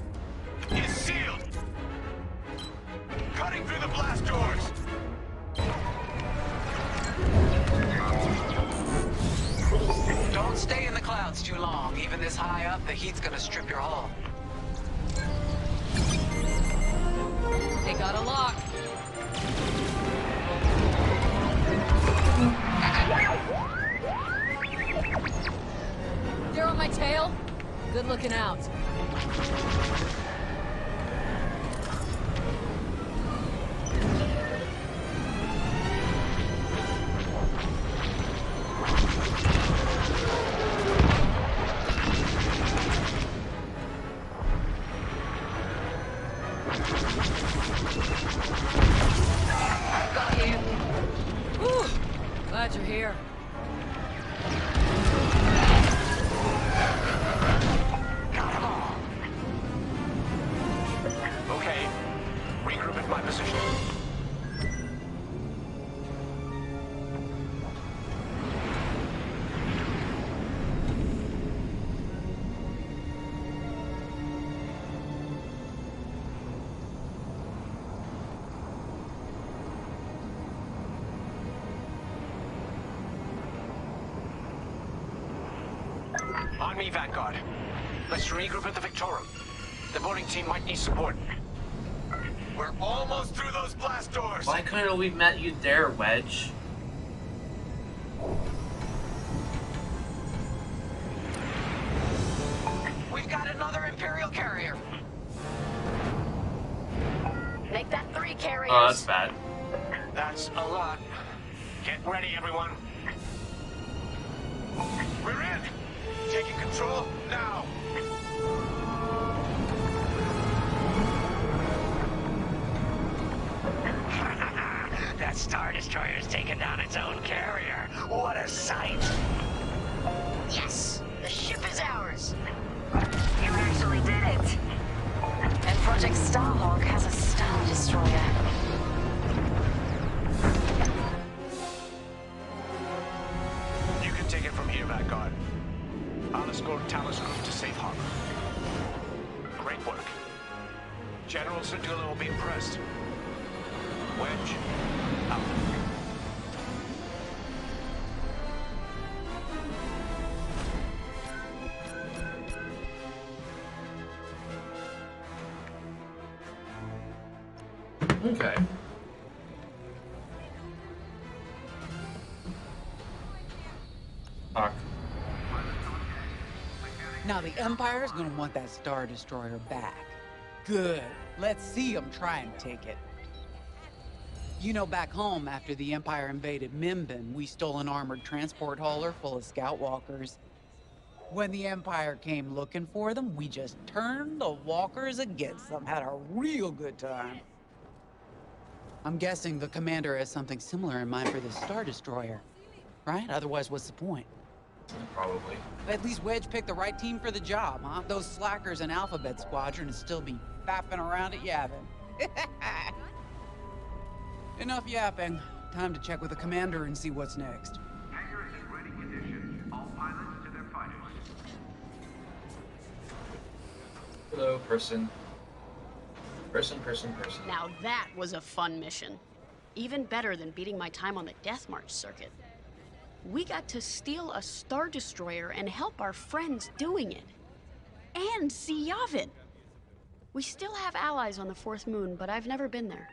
is sealed. Cutting through the blast doors. Don't stay in the clouds too long. Even this high up, the heat's gonna strip your hull. They got a lock. They're on my tail. Good looking out. Got you. Whew. Glad you're here. Okay. Regroup at my position. On me, Vanguard. Let's regroup at the Victorum. The boarding team might need support. We're almost through those blast doors. Why couldn't we met you there, Wedge? We've got another Imperial carrier. Make that 3 carriers. Oh, that's bad. That's a lot. Get ready, everyone. We're in. Taking control now. That Star Destroyer's taken down its own carrier. What a sight! Yes! The ship is ours! You actually did it! And Project Starhawk has a Star Destroyer. You can take it from here, Vanguard. I'll escort Talus Group to safe harbor. Great work. General Sedula will be impressed. Wedge, out. Okay. Fuck. Now the Empire's gonna want that Star Destroyer back. Good. Let's see them try and take it. You know, back home, after the Empire invaded Mimbin, we stole an armored transport hauler full of scout walkers. When the Empire came looking for them, we just turned the walkers against them. Had a real good time. I'm guessing the commander has something similar in mind for this Star Destroyer, right? Otherwise, what's the point? Probably. At least Wedge picked the right team for the job, huh? Those slackers in Alphabet Squadron would still be faffing around at Yavin. Enough yapping. Time to check with the commander and see what's next. Hangar is in ready condition. All pilots to their fighters. Hello, person. Person. Now that was a fun mission. Even better than beating my time on the Death March circuit. We got to steal a Star Destroyer and help our friends doing it. And see Yavin. We still have allies on the fourth moon, but I've never been there.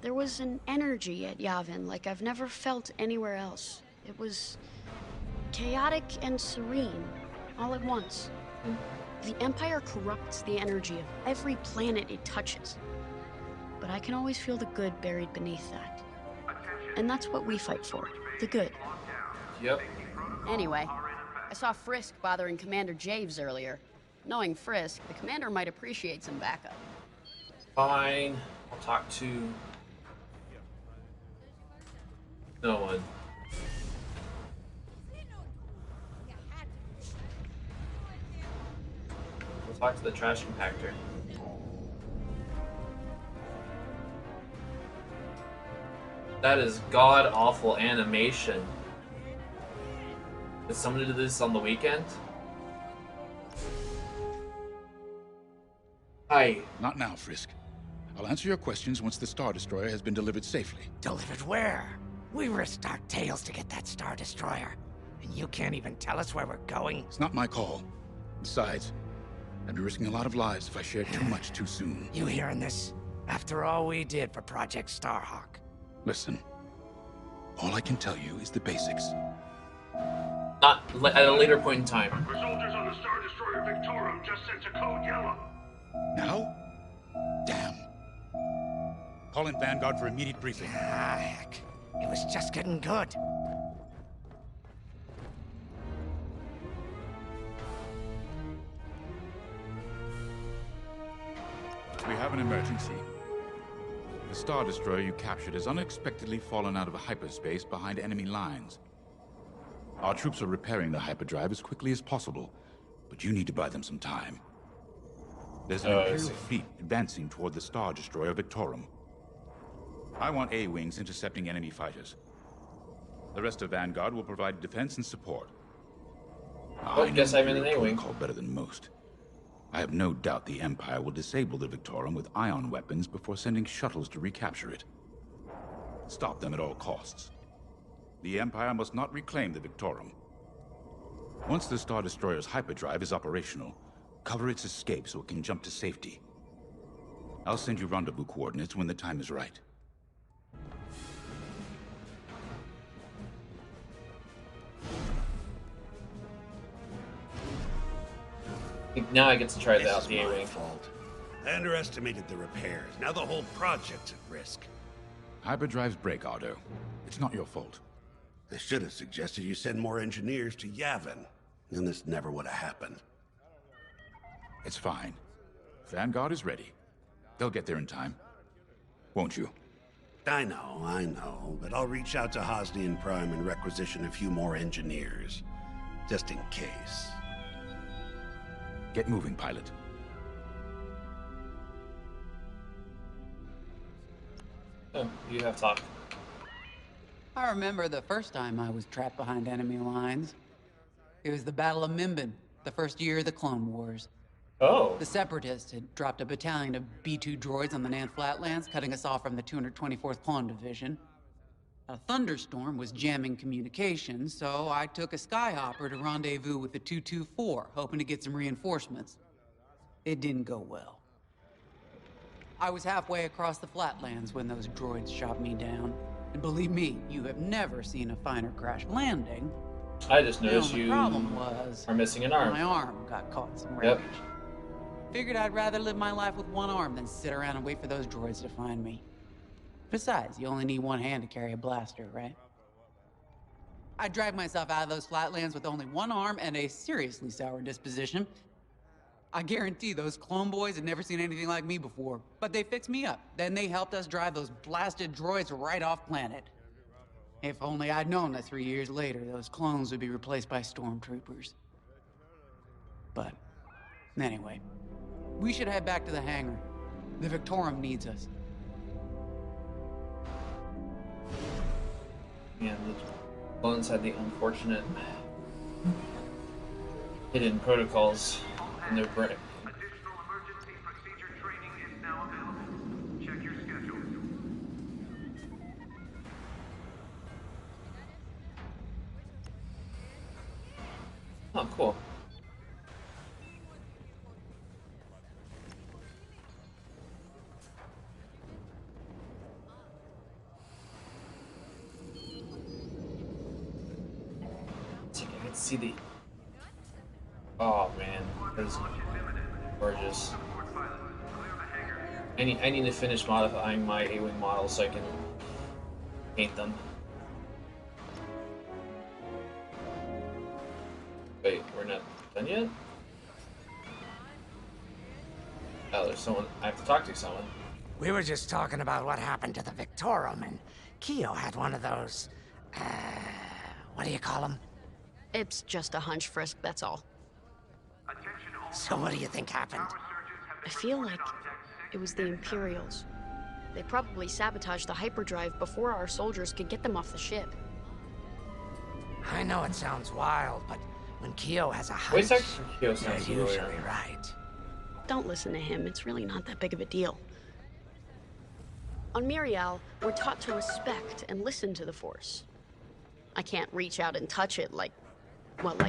There was an energy at Yavin like I've never felt anywhere else. It was chaotic and serene, all at once. The Empire corrupts the energy of every planet it touches. But I can always feel the good buried beneath that. And that's what we fight for, the good. Yep. Anyway, I saw Frisk bothering Commander Javes earlier. Knowing Frisk, the commander might appreciate some backup. Fine. I'll talk to no one. We'll talk to the trash compactor. That is god-awful animation. Did somebody do this on the weekend? Hi. Not now, Frisk. I'll answer your questions once the Star Destroyer has been delivered safely. Delivered where? We risked our tails to get that Star Destroyer. And you can't even tell us where we're going? It's not my call. Besides, I'd be risking a lot of lives if I shared too much too soon. You hearing this? After all we did for Project Starhawk. Listen. All I can tell you is the basics. Not at a later point in time. Soldiers on the Star Destroyer Victorum just sent a code yellow. Now? Damn. Call in Vanguard for immediate briefing. Ah, heck. It was just getting good. We have an emergency. The Star Destroyer you captured has unexpectedly fallen out of hyperspace behind enemy lines. Our troops are repairing the hyperdrive as quickly as possible, but you need to buy them some time. There's an Imperial fleet advancing toward the Star Destroyer Victorum. I want A-wings intercepting enemy fighters. The rest of Vanguard will provide defense and support. I guess I'm in an A-wing. Call better than most. I have no doubt the Empire will disable the Victorum with ion weapons before sending shuttles to recapture it. Stop them at all costs. The Empire must not reclaim the Victorum. Once the Star Destroyer's hyperdrive is operational, cover its escape so it can jump to safety. I'll send you rendezvous coordinates when the time is right. Now I get to try This out is the my A-wing. fault. I underestimated the repairs. Now the whole project's at risk. Hyperdrives break, Otto. It's not your fault. I should have suggested you send more engineers to Yavin. Then this never would have happened. It's fine. Vanguard is ready. They'll get there in time. Won't you? I know, but I'll reach out to Hosnian Prime and requisition a few more engineers. Just in case. Get moving, pilot. Oh, you have talk. I remember the first time I was trapped behind enemy lines. It was the Battle of Minbin, the first year of the Clone Wars. Oh. The Separatists had dropped a battalion of B-2 droids on the Nan Flatlands, cutting us off from the 224th Clone Division. A thunderstorm was jamming communications, so I took a skyhopper to rendezvous with the 224, hoping to get some reinforcements. It didn't go well. I was halfway across the Flatlands when those droids shot me down. And believe me, you have never seen a finer crash landing. I just noticed The you problem was are missing an arm. my arm got caught in some Yep. wreckage. Figured I'd rather live my life with one arm than sit around and wait for those droids to find me. Besides, you only need one hand to carry a blaster, right? I dragged myself out of those flatlands with only one arm and a seriously sour disposition. I guarantee those clone boys had never seen anything like me before, but they fixed me up. Then they helped us drive those blasted droids right off planet. If only I'd known that 3 years later, those clones would be replaced by stormtroopers. But, anyway, we should head back to the hangar. The Victorum needs us. And the clones had the unfortunate hidden protocols in their brain. Additional emergency procedure training is now available. Check your schedule. Oh, cool. I can see the. Oh man, that is gorgeous. I need to finish modifying my A-wing models so I can paint them. Wait, we're not done yet? Oh, there's someone. I have to talk to someone. We were just talking about what happened to the Victorum, and Keo had one of those, what do you call them? It's just a hunch, Frisk, that's all. So what do you think happened? I feel like it was the Imperials. They probably sabotaged the hyperdrive before our soldiers could get them off the ship. I know it sounds wild, but when Keo has a Voice hunch, actor for Keo they're sounds usually familiar. right. Don't listen to him, it's really not that big of a deal. On Miriel, we're taught to respect and listen to the Force. I can't reach out and touch it like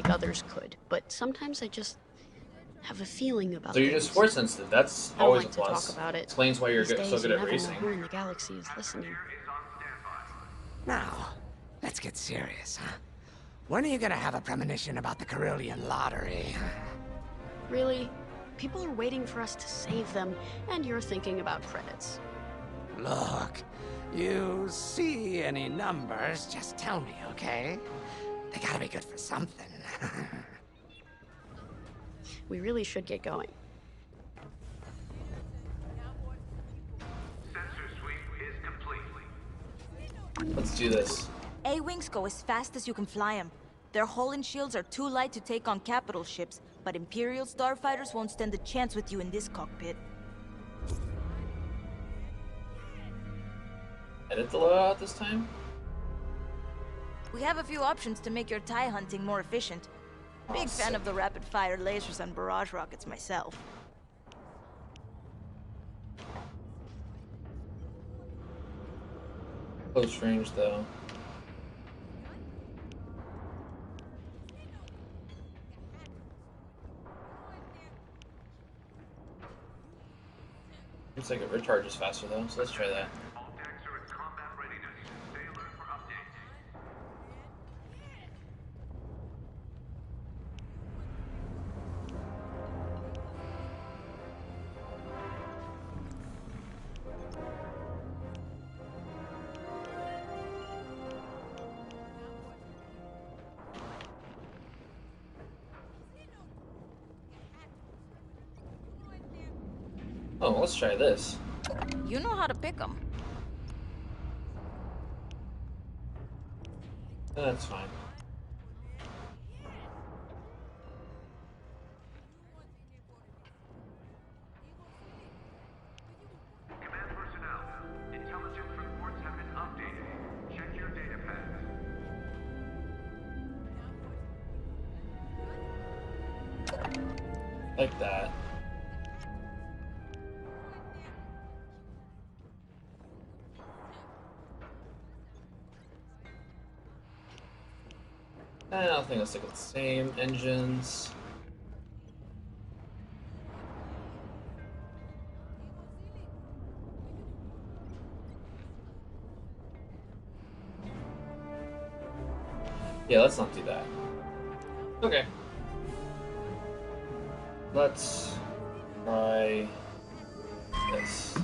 others could, but sometimes I just have a feeling about So you're things. just force sensitive. That's I don't always like a to plus. talk about it. Explains why you're These so days, good you at never racing. know who in the galaxy is listening. Now, let's get serious, huh? When are you gonna have a premonition about the Carillion lottery? Really? People are waiting for us to save them, and you're thinking about credits. Look, you see any numbers, just tell me, okay? They gotta be good for something. We really should get going. Sensor sweep is complete. Let's do this. A-Wings go as fast as you can fly them. Their hull and shields are too light to take on capital ships, but Imperial starfighters won't stand a chance with you in this cockpit. Edit the loadout this time? We have a few options to make your TIE hunting more efficient. Big fan of the rapid-fire lasers and barrage rockets myself. Close range though. Looks like it recharges faster though, so let's try that. All decks are at combat readiness. Stay alert for updates. Oh, let's try this. You know how to pick them. That's fine. Command personnel. Intelligence reports have been updated. Check your data pads. Like that. And I think let's stick with the same engines. Yeah, let's not do that. Okay. Let's try this.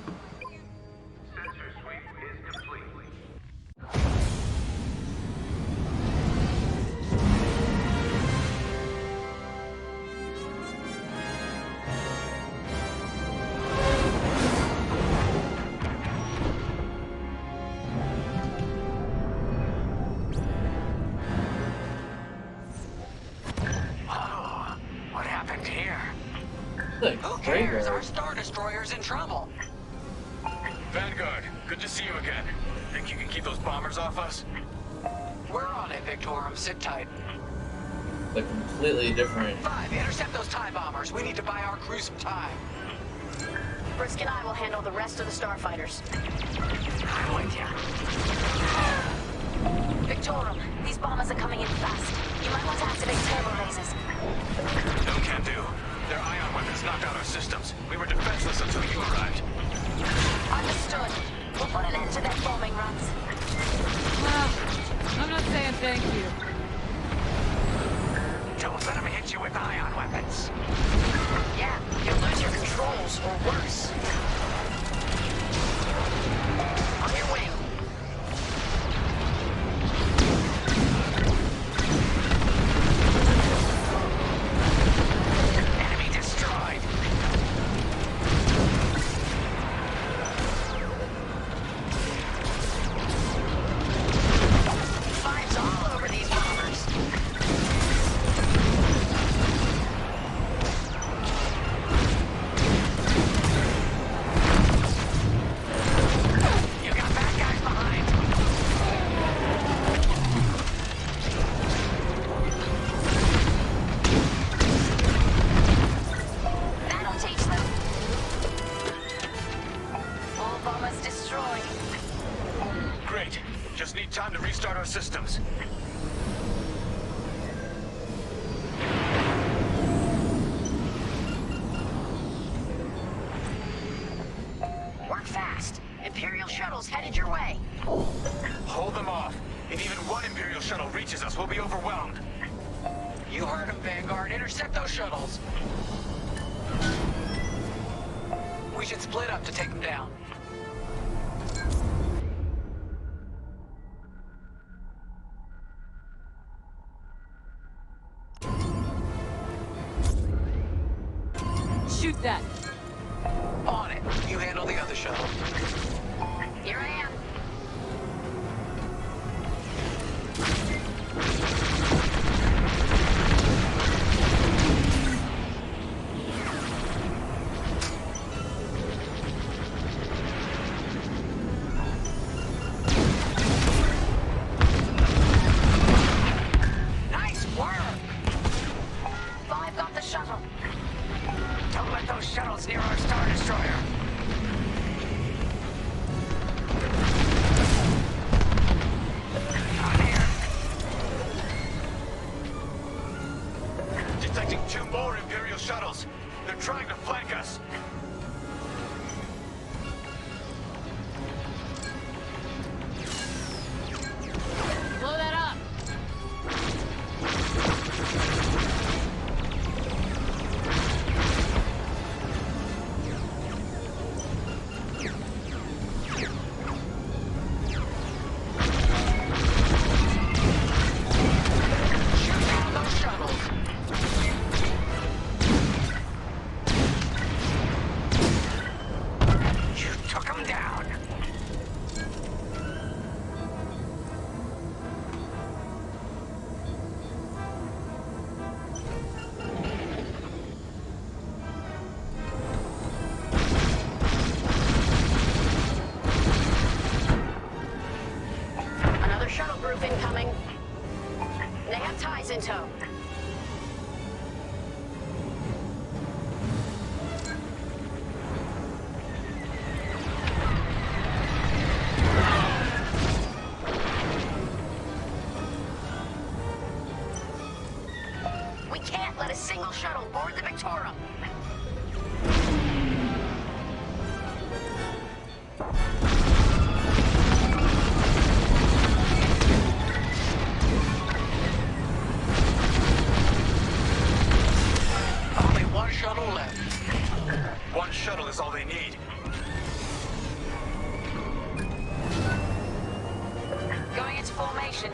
Sensor sweep is complete. Who cares? Our Star Destroyer's in trouble. Vanguard, good to see you again. Think you can keep those bombers off us? We're on it, Victorum. Sit tight. They're completely different. 5, intercept those TIE bombers. We need to buy our crew some time. Frisk and I will handle the rest of the starfighters. I'm with you. Victorum, these bombers are coming in fast. You might want to activate turbo lasers. No can do. Their ion weapons knocked out our systems. We were defenseless until you arrived. Understood. We'll put an end to their bombing runs. I'm not saying thank you. Don't let them hit you with ion weapons. Yeah, you'll lose your controls, or worse. On your way. Enemy destroyed. Fives all over these bombers. You got bad guys behind. That'll teach them. All bombers destroyed. Great. Just need time to restart our systems. Work fast. Imperial shuttle's headed your way. Hold them off. If even one Imperial shuttle reaches us, we'll be overwhelmed. You heard him, Vanguard. Intercept those shuttles. We should split up to take them down. Shoot that. On it. You handle the other shuttle. Here I am. Nice work! 5 got the shuttle. Don't let those shuttles near our Star Destroyer. On here. Detecting 2 more Imperial shuttles. They're trying to flank us. Blow that up. Shoot down those shuttles. You took them down. Another shuttle group incoming. They have ties in tow. We can't let a single shuttle board the Victorum. Only one shuttle left. One shuttle is all they need. Going into formation.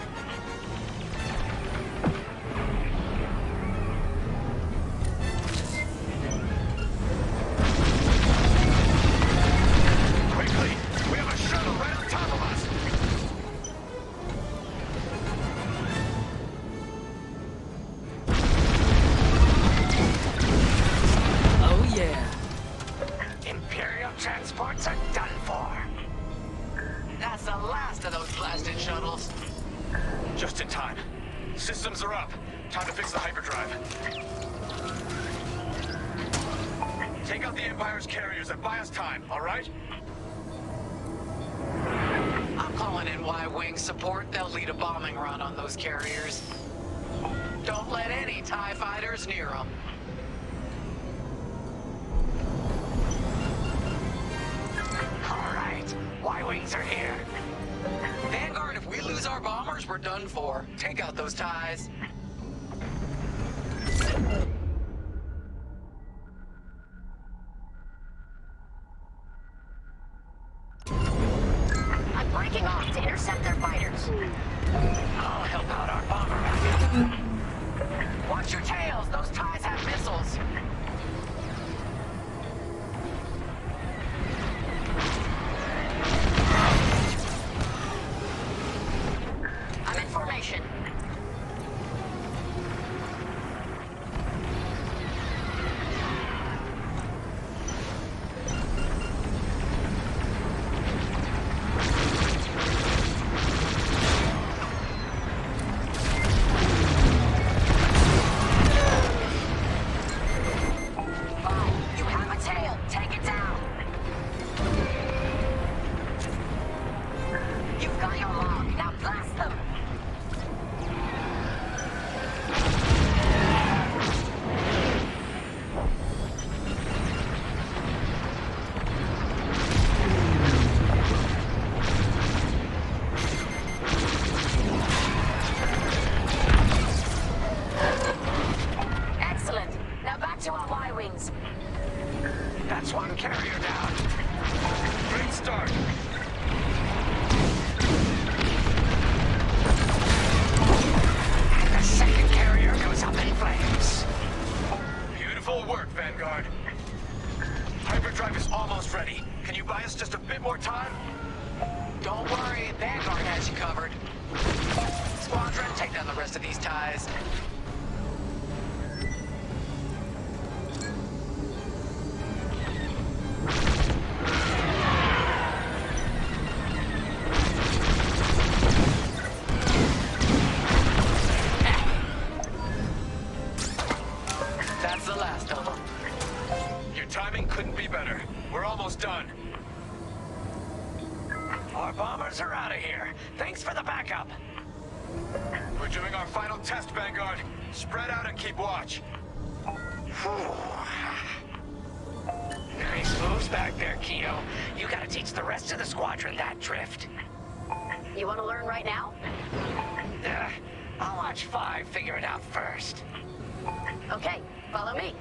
Quickly! We have a shuttle right on top of us! Oh yeah. hyperdrive. Take out the Empire's carriers and buy us time, all right? I'm calling in Y-Wing support. They'll lead a bombing run on those carriers. Don't let any TIE fighters near them. All right, Y-Wings are here. Vanguard, if we lose our bombers, we're done for. Take out those TIEs. I'm breaking off to intercept their fighters. I'll help out our bomber backup. Watch your tails. Those TIEs have missiles. I'm in formation. You have a tail. Take it down. You've got your log. Now blast them. Excellent. Now back to our Y-Wings. That's one carrier down. Great start. And the second carrier goes up in flames. Beautiful work, Vanguard. Hyperdrive is almost ready. Can you buy us just a bit more time? Don't worry, Vanguard has you covered. Squadron, take down the rest of these TIEs. That's the last of them. Your timing couldn't be better. We're almost done. Our bombers are out of here. Thanks for the backup. We're doing our final test, Vanguard. Spread out and keep watch. Nice moves back there, Keo. You gotta teach the rest of the squadron that drift. You want to learn right now? I'll watch 5 figure it out first. Okay, follow me.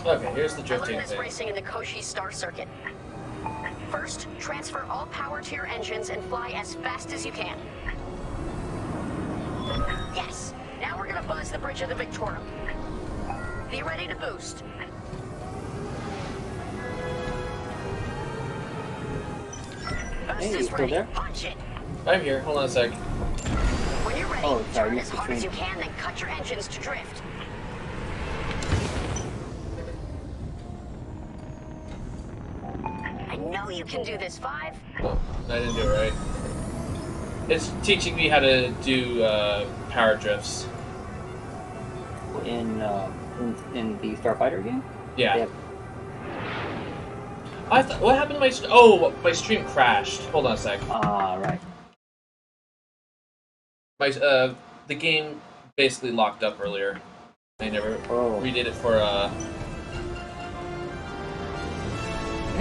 Okay, here's the I drifting learned this thing. racing in the Koshi Star Circuit. First, transfer all power to your engines and fly as fast as you can. Yes! Now we're gonna buzz the bridge of the Victorum. Be ready to boost. Boost Hey, you is still ready. there? Punch it! I'm here. Hold on a sec. When you're ready, Oh, sorry, turn missed as the hard as you screen. can, then cut your engines to drift. I know you can do this, 5. Oh, I didn't do it right. It's teaching me how to do power drifts. In the Starfighter game? Yeah. They have- I thought. What happened to my? Oh, my stream crashed. Hold on a sec. Ah, right. My the game basically locked up earlier. I never redid it for Yeah,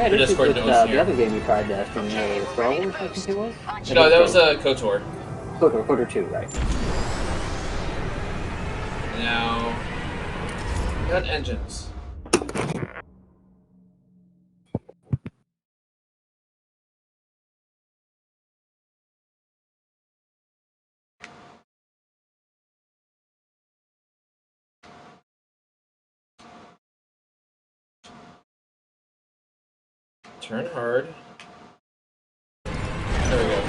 for this is Discord with, notes the here. other game you tried streaming earlier, Star Wars, I think it was? No, that was KOTOR. KOTOR 2, right. Now, gun engines. Turn hard. There we go.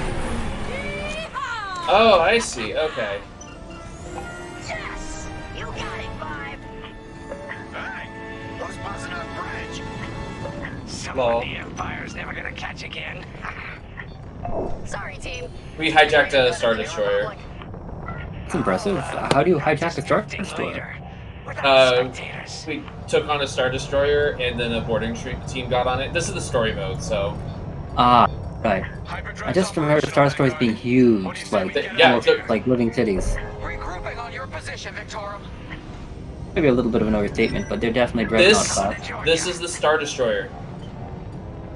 Oh, I see. Okay. Yes! You got it, 5. Hey! Who's buzzing our bridge? Lol. Someone the Empire's never gonna catch again. Sorry, team. We hijacked a Star Destroyer. That's impressive. How do you hijack a Star Destroyer? We took on a Star Destroyer, and then a boarding team got on it. This is the story mode, so... Ah, right. I just remember Star Destroyers being huge, like, almost like living cities. Regrouping on your position, Victorum. Maybe a little bit of an overstatement, but they're definitely dreadnought class. This is the Star Destroyer.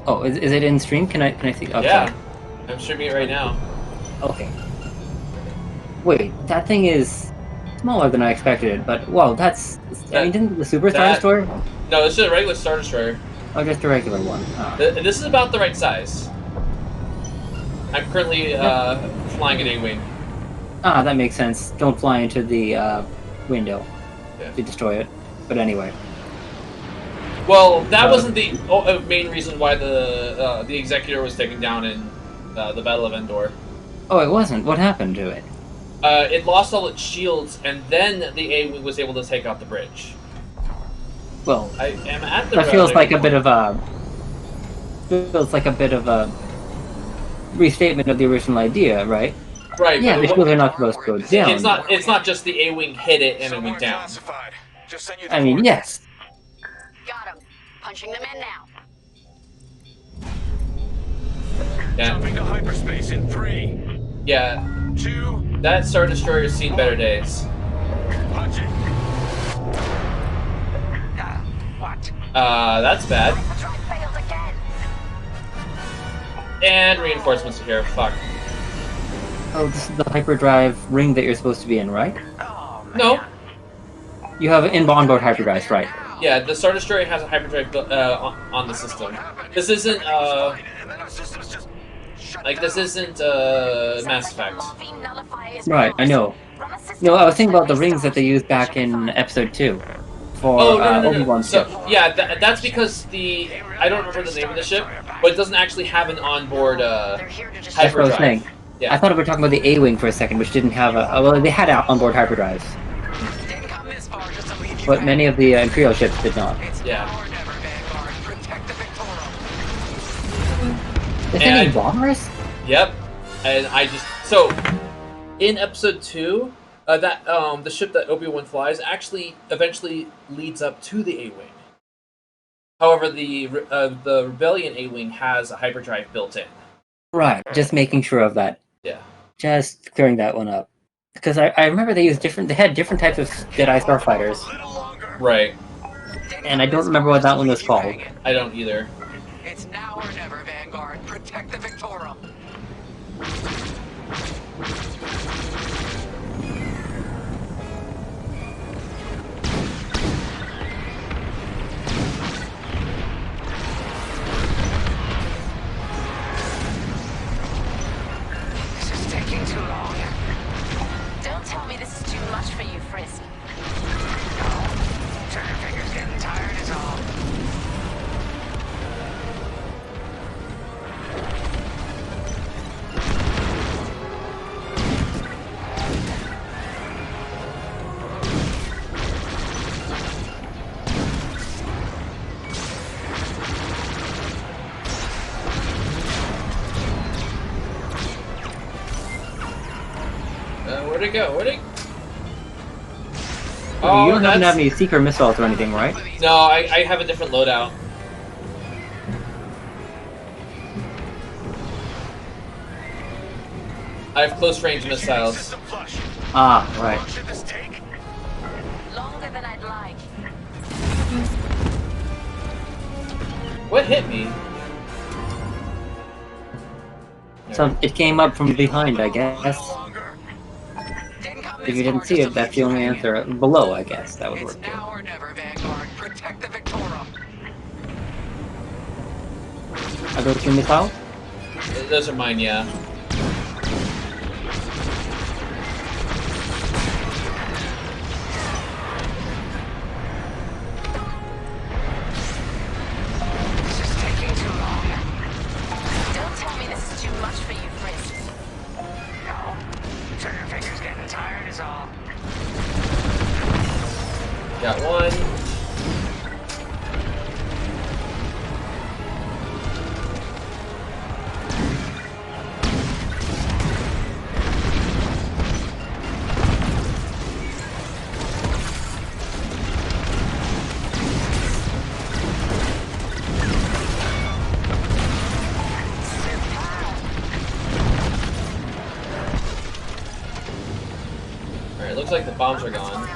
Oh, is it in stream? Can I see? Oh, Yeah, sorry. I'm streaming it right now. Okay. Wait, that thing is smaller than I expected, but wow, that's... I mean, didn't the Super Star Destroyer? No, this is a regular Star Destroyer. Oh, just a regular one. Ah. This is about the right size. I'm currently flying an A-wing. Ah, that makes sense. Don't fly into the window to destroy it. But anyway. Well, that wasn't the main reason why the Executor was taken down in the Battle of Endor. Oh, it wasn't? What happened to it? It lost all its shields, and then the A-wing was able to take out the bridge. Well, I am at the. That feels like a bit of a. Feels like a bit of a restatement of the original idea, right? Right. Yeah, the shields are not supposed to go down. It's not. It's not just the A-wing hit it and it went down. I mean, yes. Got him. Punching them in now. Yeah. Jumping to hyperspace in 3. Yeah. 2. That Star Destroyer's seen better days. Punch it. What? That's bad. And reinforcements are here. Fuck. Oh, this is the hyperdrive ring that you're supposed to be in, right? No. You have onboard hyperdrives, right? Yeah, the Star Destroyer has a hyperdrive on the system. This isn't like this isn't Mass Effect. Right, I know. No, I was thinking about the rings that they used back in Episode 2 for Obi-Wan's ship. So, yeah, that's because I don't remember the name of the ship, but it doesn't actually have an onboard hyperdrive. That's what I was saying. Yeah. I thought we were talking about the A-Wing for a second, which didn't have well, they had onboard hyperdrives. But many of the Imperial ships did not. Yeah. Is there any bombers? Yep. And so in Episode 2, that the ship that Obi-Wan flies actually eventually leads up to the A-Wing. However, the Rebellion A-Wing has a hyperdrive built in. Right, just making sure of that. Yeah. Just clearing that one up. Because I remember they had different types of Jedi starfighters. Right. And I don't remember what that one was called. I don't either. It's now or never, Vanguard. Protect the Victorum. This is taking too long. Don't tell me this is too much for you, Frisk. Turn your fingers getting tired is all. Where'd it go? Oh, you don't happen to have any seeker missiles or anything, right? No, I have a different loadout. I have close range missiles. Ah, right. Longer than I'd like. What hit me? So it came up from behind, I guess. If you didn't see it, that's the only answer. Below, I guess. That would work too. Now or never, Vanguard. Protect the Victorum. Are those your missiles? Those are mine, yeah. This is taking too long. Don't tell me this is too much for you, Frisk. No. Turn your fingers getting tired is all. Got one. Alright, looks like the bombs are gone.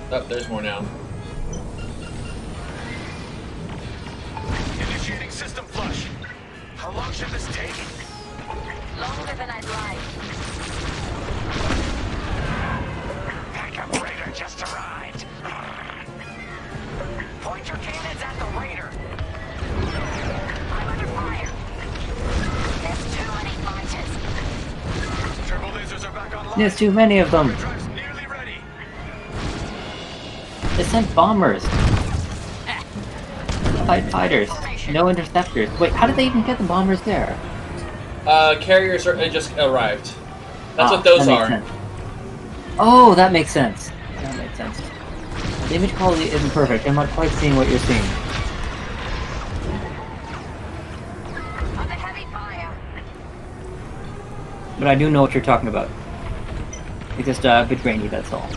Oh, there's more now. Initiating system flush. How long should this take? Longer than I'd like. Backup raider just arrived. Point your cannons at the raider. I'm under fire. There's too many fighters. Turbo lasers are back online. There's too many of them. Drive's nearly ready. They sent bombers. Fight fighters. No interceptors. Wait, how did they even get the bombers there? Carriers just arrived. That's what that those makes are. sense. Oh, that makes sense. That makes sense. The image quality isn't perfect. I'm not quite seeing what you're seeing. Under heavy fire. But I do know what you're talking about. It's just a bit grainy, that's all.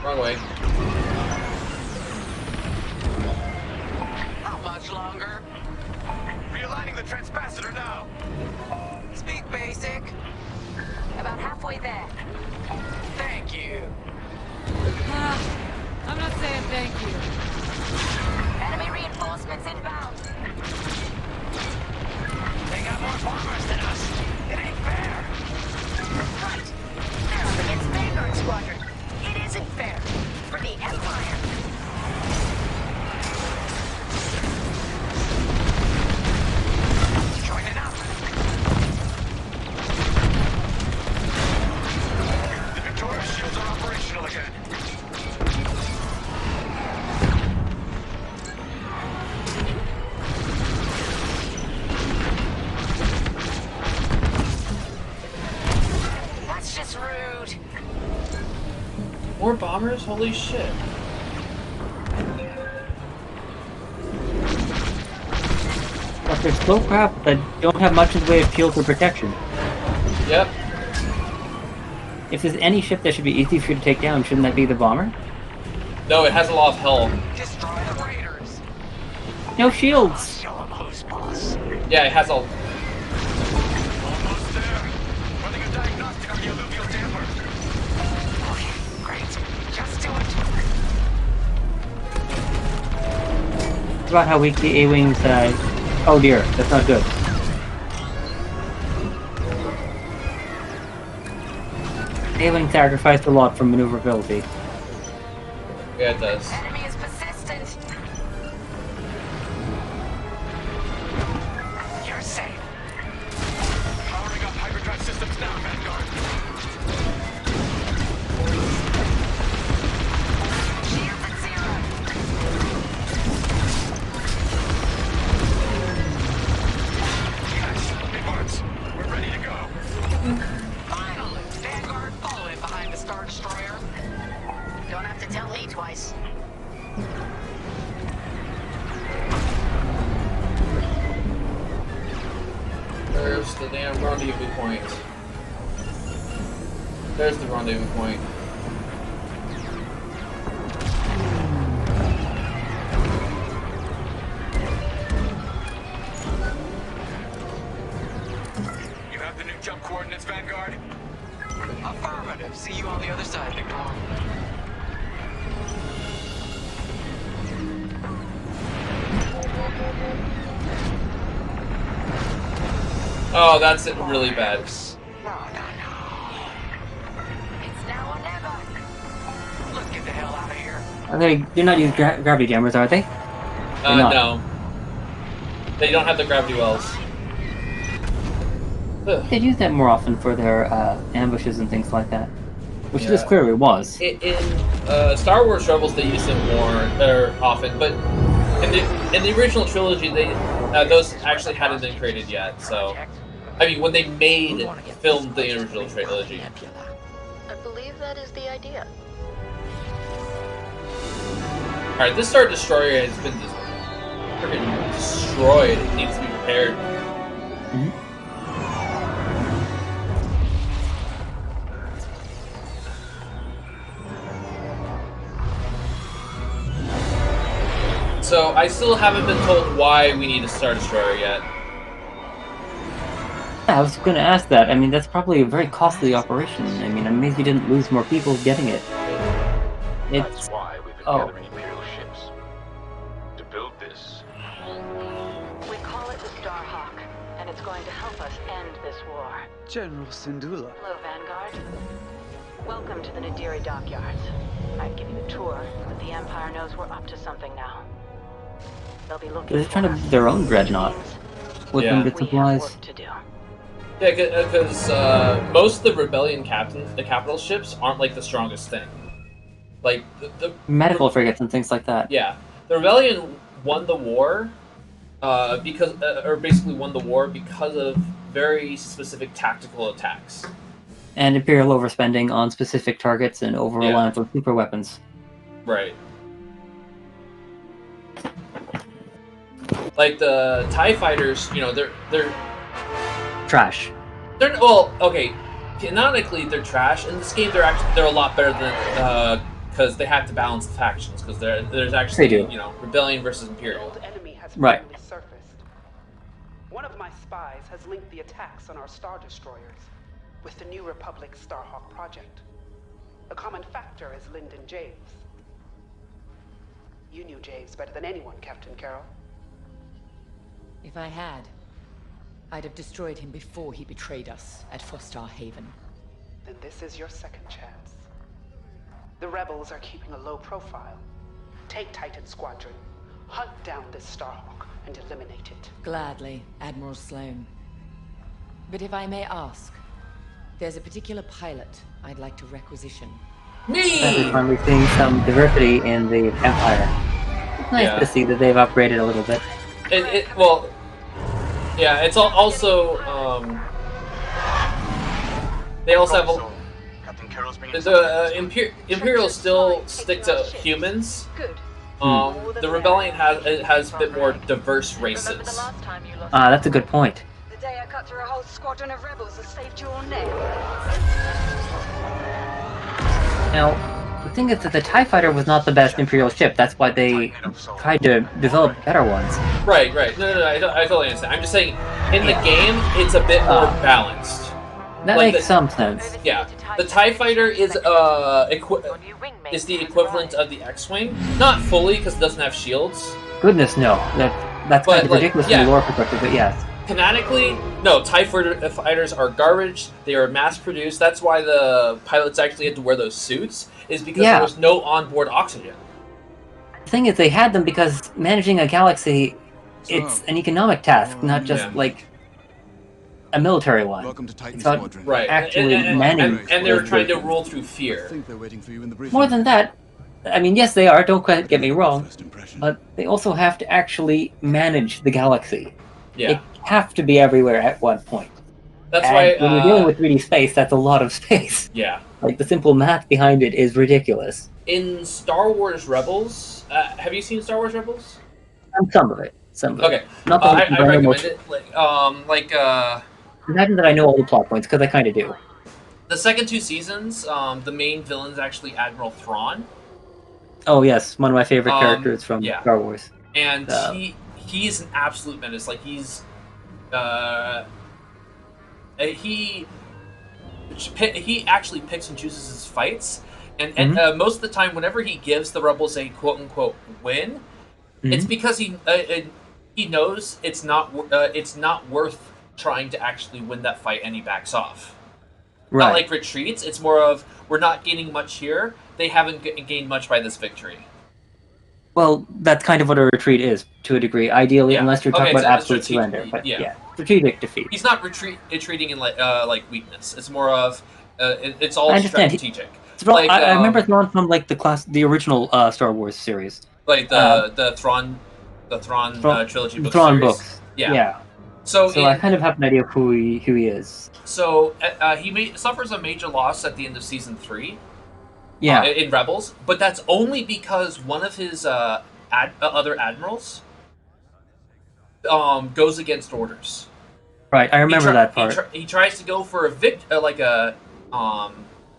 Wrong way. How much longer? Realigning the transpacitor now. Speak basic. About halfway there. Thank you. I'm not saying thank you. Enemy reinforcements inbound. They got more bombers than us. It ain't fair. Right. They're up against Vanguard Squadron. It isn't fair. For the Empire. Joining up. The Victoria shields are operational again. That's just rude. More bombers? Holy shit. But there's slow craft that don't have much in the way of shields or protection. Yep. If there's any ship that should be easy for you to take down, shouldn't that be the bomber? No, it has a lot of hull. Destroy the raiders. No shields! Show 'em who's boss. Yeah, it has a... Almost there. Running a diagnostic on the alluvial damper. Okay, great. Just do it. It's about how weak the A-Wings, oh dear, that's not good. A-Wing sacrificed a lot for maneuverability. Yeah, it does. Enemy is persistent. You're safe. Powering up hyperdrive systems now, Vanguard. Shields at zero. Yes, it works. We're ready to go. Finally, Vanguard fall in behind the Star Destroyer. Don't have to tell me twice. There's the damn rendezvous point. There's the rendezvous point. You have the new jump coordinates, Vanguard? Affirmative. See you on the other side, Victor. Oh, that's it really bad. It's now or never. Let's get the hell out of here. They're not using gravity jammers, are they? They're not. No. They don't have the gravity wells. Ugh. They'd use that more often for their ambushes and things like that. Which this Yeah. clearly was. In Star Wars Rebels, they use them more often, but in the original trilogy, those actually hadn't been created yet. So, I mean, when they filmed the original trilogy. I believe that is the idea. All right, this Star Destroyer has been freaking destroyed. It needs to be repaired. So I still haven't been told why we need a Star Destroyer yet. I was going to ask that. I mean, that's probably a very costly operation. I mean, I'm amazed you didn't lose more people getting it. That's why we've been gathering Imperial ships. To build this. We call it the Starhawk, and it's going to help us end this war. General Syndulla. Hello, Vanguard. Welcome to the Nadiri dockyards. I'd give you a tour, but the Empire knows we're up to something now. They'll be looking They're trying to build their own dreadnought with limited supplies. Yeah, because most of the rebellion the capital ships aren't like the strongest thing. Like the Medical frigates and things like that. Yeah, the rebellion won the war because, or basically won the war because of very specific tactical attacks. And Imperial overspending on specific targets and over-reliance on super weapons. Right. Like the TIE fighters, you know, they're trash. They're okay. Canonically, they're trash. In this game, they're a lot better than because they have to balance the factions because there's actually you know rebellion versus Imperial. Right. Surfaced. One of my spies has linked the attacks on our Star Destroyers with the New Republic Starhawk project. A common factor is Lyndon James. You knew James better than anyone, Captain Carroll. If I had, I'd have destroyed him before he betrayed us at Fostar Haven. Then this is your second chance. The rebels are keeping a low profile. Take Titan Squadron, hunt down this Starhawk, and eliminate it. Gladly, Admiral Sloane. But if I may ask, there's a particular pilot I'd like to requisition. We're finally seeing some diversity in the Empire. It's nice to see that they've upgraded a little bit. Well, yeah, it's also they also have Imperial still stick to humans. The Rebellion has a bit more diverse races. That's a good point. The day I cut through a whole squadron of rebels and saved your neck. Now, the thing is that the TIE Fighter was not the best Imperial ship. That's why they tried to develop better ones. Right. No, I totally understand. I'm just saying, in the game, it's a bit more balanced. That makes some sense. Yeah, the TIE Fighter is the equivalent of the X-Wing. Not fully, because it doesn't have shields. Goodness, no. That's kind of ridiculous from the lore perspective, but yes. Canonically, no, TIE fighters are garbage. They are mass-produced. That's why the pilots actually had to wear those suits, is because there was no onboard oxygen. The thing is, they had them because managing a galaxy, it's an economic task, not just, like, a military one. Welcome to Titan it's about Squadron. actually managing... And they're trying to rule through fear. More than that, I mean, yes, they are, don't quite get me wrong, but they also have to actually manage the galaxy. Yeah. They have to be everywhere at one point. That's and why when you're dealing with 3D space, that's a lot of space. Yeah. Like, the simple math behind it is ridiculous. In Star Wars Rebels, have you seen Star Wars Rebels? Some of it. Okay. Not I recommend it. Imagine that I know all the plot points, because I kind of do. The second two seasons, the main villain is actually Admiral Thrawn. Oh, yes. One of my favorite characters from Star Wars. And he's an absolute menace. Like, he actually picks and chooses his fights, and most of the time, whenever he gives the rebels a quote unquote win, it's because he knows it's not worth trying to actually win that fight, and he backs off. Right. Not like retreats. It's more of we're not gaining much here. They haven't gained much by this victory. Well, that's kind of what a retreat is, to a degree. Ideally, unless you're talking about absolute surrender. But strategic defeat. He's not retreating in like weakness. It's more of it's all strategic. I remember Thrawn from like the original Star Wars series. Like the Thrawn trilogy books. Thrawn series. books. Yeah. So I kind of have an idea of who he is. So he suffers a major loss at the end of season 3. Yeah. In Rebels, but that's only because one of his other admirals goes against orders. Right, I remember that part. He tries to go for a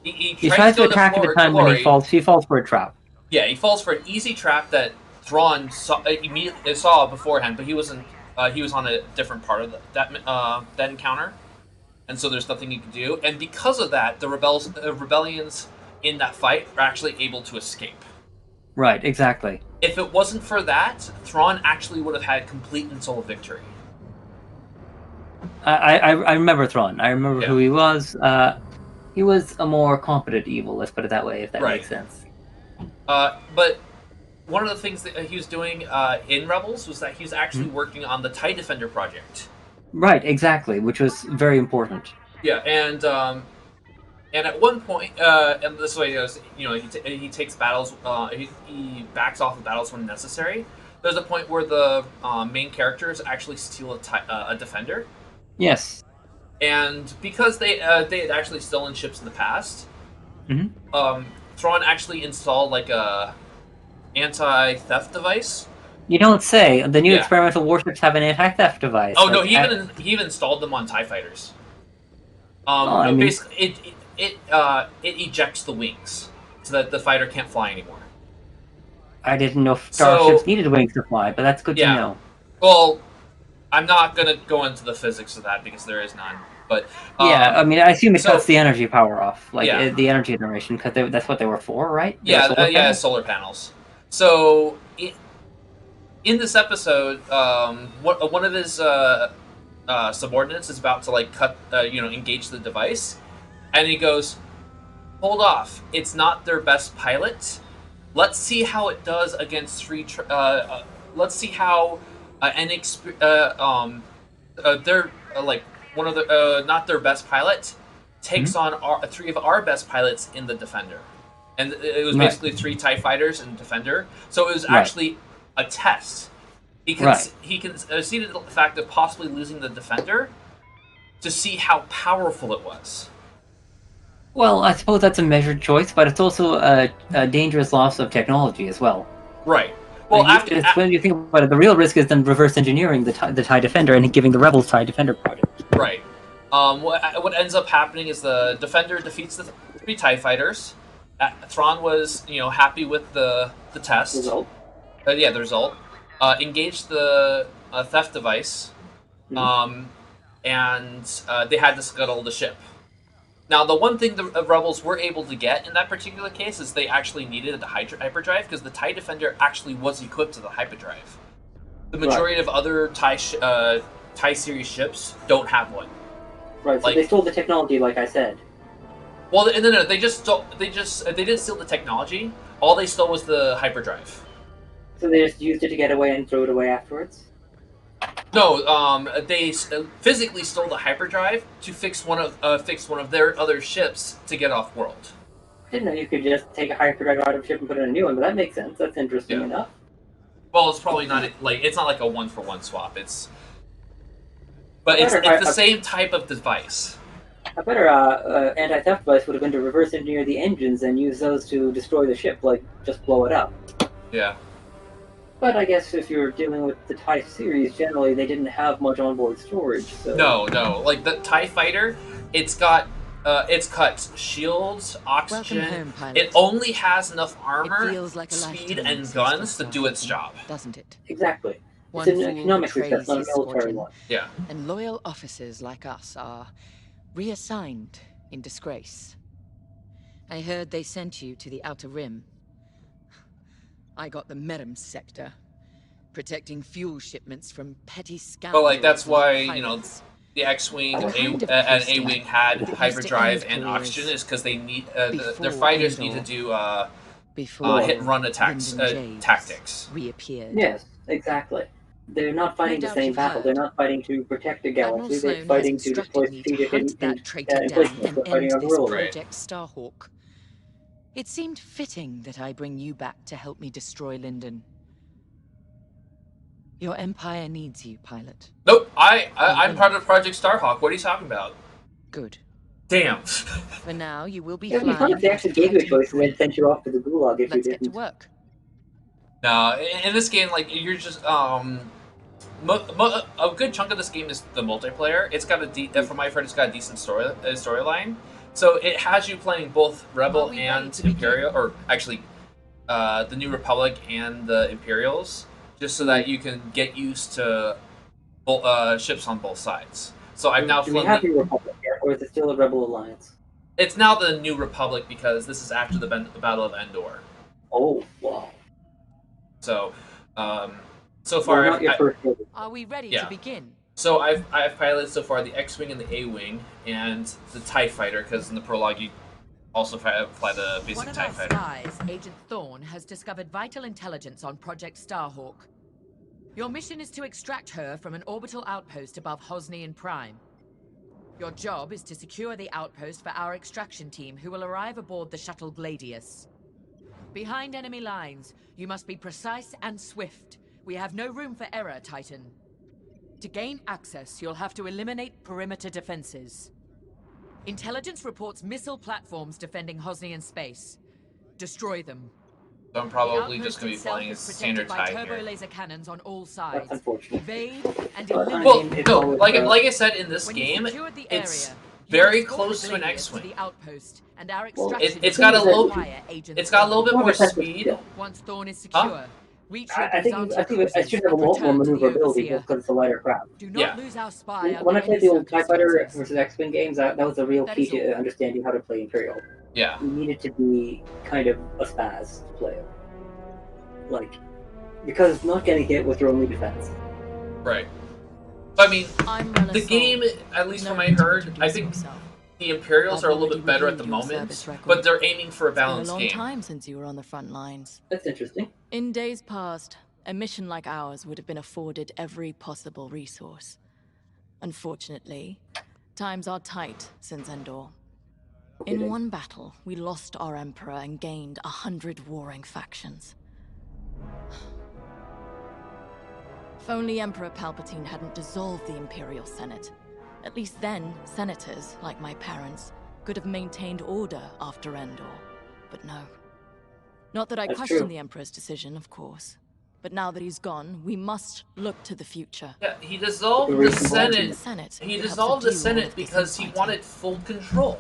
he tries to attack at a time when he falls for a trap. Yeah, he falls for an easy trap that Thrawn immediately saw beforehand, but he wasn't. He was on a different part of that encounter. and so there's nothing you can do. And because of that, the rebellions in that fight are actually able to escape. Right, exactly. If it wasn't for that, Thrawn actually would have had complete and sole victory. I remember Thrawn. I remember who he was. He was a more competent evil, let's put it that way, if that makes sense. But one of the things that he was doing in Rebels was that he was actually working on the TIE Defender project. Right, exactly, which was very important. Yeah, and at one point, and this way he goes, he takes battles, he backs off of battles when necessary. There's a point where the main characters actually steal a defender. Yes. And because they had actually stolen ships in the past, Thrawn actually installed like a anti-theft device. You don't say. The new experimental warships have an anti-theft device. Oh no, he even installed them on TIE fighters. Basically, it ejects the wings so that the fighter can't fly anymore. I didn't know starships needed wings to fly, but that's good to know. Well, I'm not gonna go into the physics of that because there is none. But I mean, I assume it cuts the energy power off, the energy generation, because that's what they were for, right? Solar panels. So in this episode, one of his subordinates is about to engage the device, and he goes, "Hold off! It's not their best pilot. Let's see how it does against let's see how they're one of the not their best pilot takes on three of our best pilots in the Defender." And it was basically 3 TIE fighters and Defender. So it was actually a test. He conceded the fact of possibly losing the Defender to see how powerful it was. Well, I suppose that's a measured choice, but it's also a dangerous loss of technology as well. Right. Well, when you think about it, the real risk is then reverse engineering the TIE Defender and giving the Rebels TIE Defender project. Right. What ends up happening is the Defender defeats the 3 TIE fighters. Thrawn was, happy with the test. Result. The result. Engaged the theft device, and they had to scuttle the ship. Now, the one thing the Rebels were able to get in that particular case is they actually needed the hyperdrive, because the TIE Defender actually was equipped to the hyperdrive. The majority of other TIE series ships don't have one. Right, so they stole the technology, like I said. Well, no, they didn't steal the technology. All they stole was the hyperdrive. So they just used it to get away and threw it away afterwards? No, they physically stole the hyperdrive to fix one of their other ships to get off world. I didn't know you could just take a hyperdrive out of a ship and put in a new one, but that makes sense. That's interesting enough. Well, it's probably not it's not like a 1-for-1 swap. It's the same type of device. A better anti-theft device would have been to reverse engineer the engines and use those to destroy the ship, just blow it up. Yeah. But I guess if you're dealing with the TIE series, generally they didn't have much onboard storage. So. No. Like the TIE fighter, it's got shields, oxygen. Home, it only has enough armor, like speed, and guns to do its job. Doesn't it? Exactly. One it's an economic success, not a military squadron. one. Yeah. And loyal officers like us are reassigned in disgrace. I heard they sent you to the Outer Rim. I got the Medem sector, protecting fuel shipments from petty scoundrels. Well, that's why, the X-Wing and A-Wing had hyperdrive and oxygen, is because they need their fighters need to do hit and run attacks tactics. Reappeared. Yes, exactly. They're not fighting the same battle. They're not fighting to protect the galaxy. They're fighting to destroy strategic emplacements. They're fighting on guerrilla. Project Starhawk. It seemed fitting that I bring you back to help me destroy Lyndon. Your Empire needs you, pilot. Nope, I'm part of Project Starhawk. What are you talking about? Good. Damn. For now, you will be flying. It'd be fun if they actually gave you a choice and then sent you off to the gulag if you didn't. Let's get to work. No, in this game, you're just a good chunk of this game is the multiplayer. It's got from my friend, it's got a decent storyline. So it has you playing both Rebel and Imperial, or actually, the New Republic and the Imperials, just so that you can get used to ships on both sides. So I've now flown. We have New Republic here. or is it still a Rebel Alliance? It's now the New Republic because this is after the Battle of Endor. Oh, wow. So, so far, Well, not your first movie. Are we ready Yeah. to begin? So I've piloted so far the X-wing and the A-wing and the TIE fighter because in the prologue you also fly the One basic of TIE our fighter. spies, Agent Thorne, has discovered vital intelligence on Project Starhawk. Your mission is to extract her from an orbital outpost above Hosnian Prime. Your job is to secure the outpost for our extraction team, who will arrive aboard the shuttle Gladius. Behind enemy lines, you must be precise and swift. We have no room for error, Titan. To gain access, you'll have to eliminate perimeter defenses. Intelligence reports missile platforms defending Hosnian space. Destroy them. So I'm probably just going to be flying as standard TIE turbo here. laser cannons on all sides. That's unfortunate. Evade and But, I Well, mean, it's no, always, like I said in this When you game, secured the it's area, you very escort close the to an Gladius X-wing. the outpost, and our Well, extraction It's team got a will little, require Agent it's got a little bit Thorne. more speed. Once Thorne is secure, reach your I think Byzantium I cruisers should have a and lot more return to the maneuverability Overseer. just because it's a lighter craft. Do not lose our spy When I under played any the old TIE Fighter circumstances. versus X-Wing games, that was the real That key is to all. understanding how to play Imperial. Yeah. You needed to be kind of a spaz to play it. Like, because not getting hit was your only defense. Right. So, I mean, I'm Rella the Sol. game, at least No from what I need to heard, I introduce think yourself. the Imperials I've are a little already bit better at the reviewed your moment, service record. but they're aiming for a It's been a balanced long game. time since you were on the front lines. That's interesting. In days past, a mission like ours would have been afforded every possible resource. Unfortunately, times are tight since Endor. In one battle, we lost our Emperor and gained 100 warring factions. If only Emperor Palpatine hadn't dissolved the Imperial Senate. At least then, senators, like my parents, could have maintained order after Endor. But no. Not that I That's question true. the Emperor's decision, of course. But now that he's gone, we must look to the future. Yeah, he dissolved the Senate. He dissolved the Senate because he wanted full control.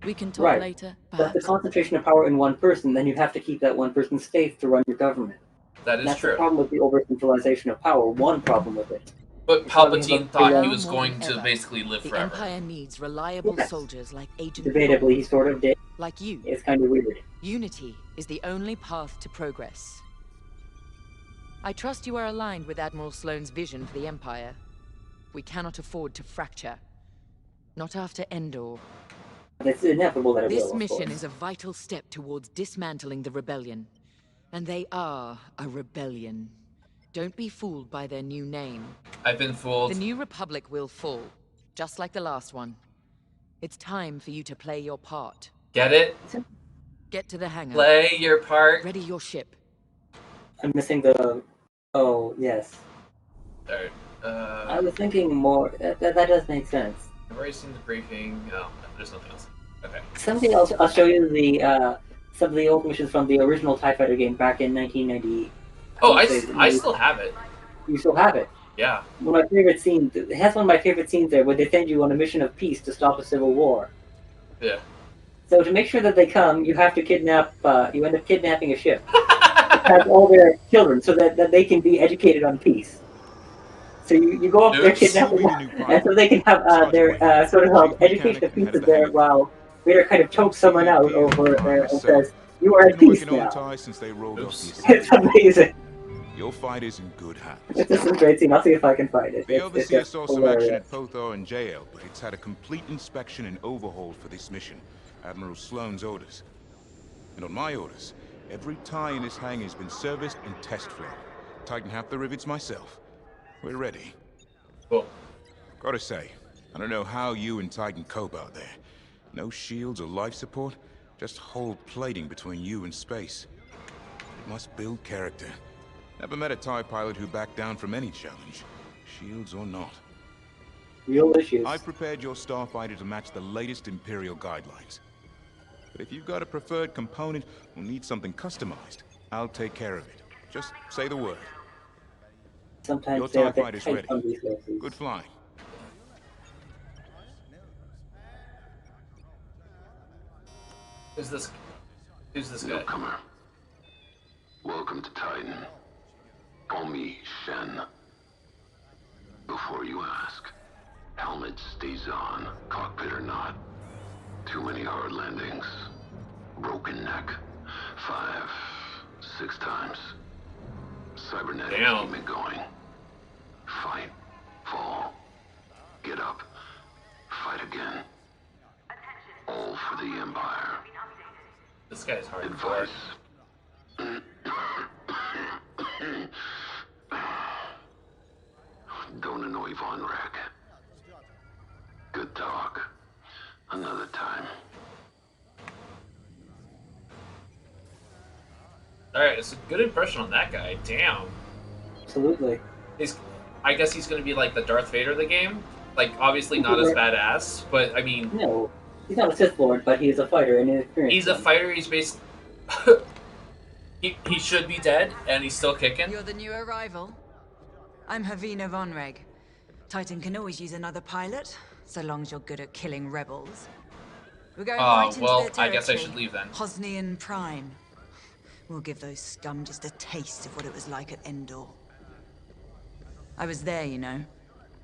We can talk Right. later, But the concentration of power in one person, then you have to keep that one person's faith to run your government. That is That's true. the problem with the over-centralization of power. One problem with it. But It's why we have Palpatine a thought he freelance- was going to basically live The forever. Empire needs reliable Yes. soldiers like Agent Debatably, Thorne. he sort of did. Like you. It's kind of weird. Unity is the only path to progress. I trust you are aligned with Admiral Sloane's vision for the Empire. We cannot afford to fracture. Not after Endor. It's inevitable that it This will, of mission course. is a vital step towards dismantling the rebellion. And they are a rebellion. Don't be fooled by their new name. I've been fooled. The New Republic will fall, just like the last one. It's time for you to play your part. Get it? Get to the hangar. Play your part. Ready your ship. I'm missing the... Oh, yes. Alright, I was thinking more... That does make sense. I've already seen the briefing. Oh, there's nothing else. Okay. Something else, I'll show you the some of the old missions from the original TIE Fighter game back in 1990. Oh, I still have it. You still have it? Yeah. One of my favorite scenes, it has one of my favorite scenes there where they send you on a mission of peace to stop a civil war. Yeah. So to make sure that they come, you have to kidnap, you end up kidnapping a ship. It has all their children so that they can be educated on peace. So you go up there, kidnap them, and so they can have their sort of education of peace is there while Vader kind of chokes someone out over there and says, "You are at peace now." Since they rolled off the It's amazing. Your fight is in good hands. It's just a great scene. I'll see if I can find it. The It's Overseer just saw some action hilarious. at Pothar and JL, but it's had a complete inspection and overhaul for this mission. Admiral Sloane's orders. And on my orders, every tie in this hangar has been serviced and test flown. Tighten half the rivets myself. We're ready. Cool. Gotta say, I don't know how you and Titan cope out there. No shields or life support, just whole plating between you and space. It must build character. Never met a TIE pilot who backed down from any challenge, shields or not. Real issues. I've prepared your starfighter to match the latest Imperial guidelines. But if you've got a preferred component or need something customized, I'll take care of it. Just say the word. Sometimes Your they're TIE a bit fighter's tight ready. on resources. Good flying. Who's this guy? Newcomer. Welcome to Titan. Call me Shen. Before you ask, Helmet stays on, cockpit or not. Too many hard landings. Broken neck. 5, 6 times. Cybernetics keep me going. Fight. Fall. Get up. Fight again. All for the Empire. This guy's hard. Advice. Don't annoy Von Rack. Good talk. Another time. Alright, it's a good impression on that guy. Damn. Absolutely. I guess he's going to be like the Darth Vader of the game. Like, obviously not as badass, but I mean... No, he's not a Sith Lord, but he's a fighter and inexperienced. He's a fighter, he's basically... he should be dead, and he's still kicking. You're the new arrival. I'm Havina Vonreg. Titan can always use another pilot, so long as you're good at killing rebels. We're going right into well, their territory. I guess I should leave then. Hosnian Prime. We'll give those scum just a taste of what it was like at Endor. I was there, you know,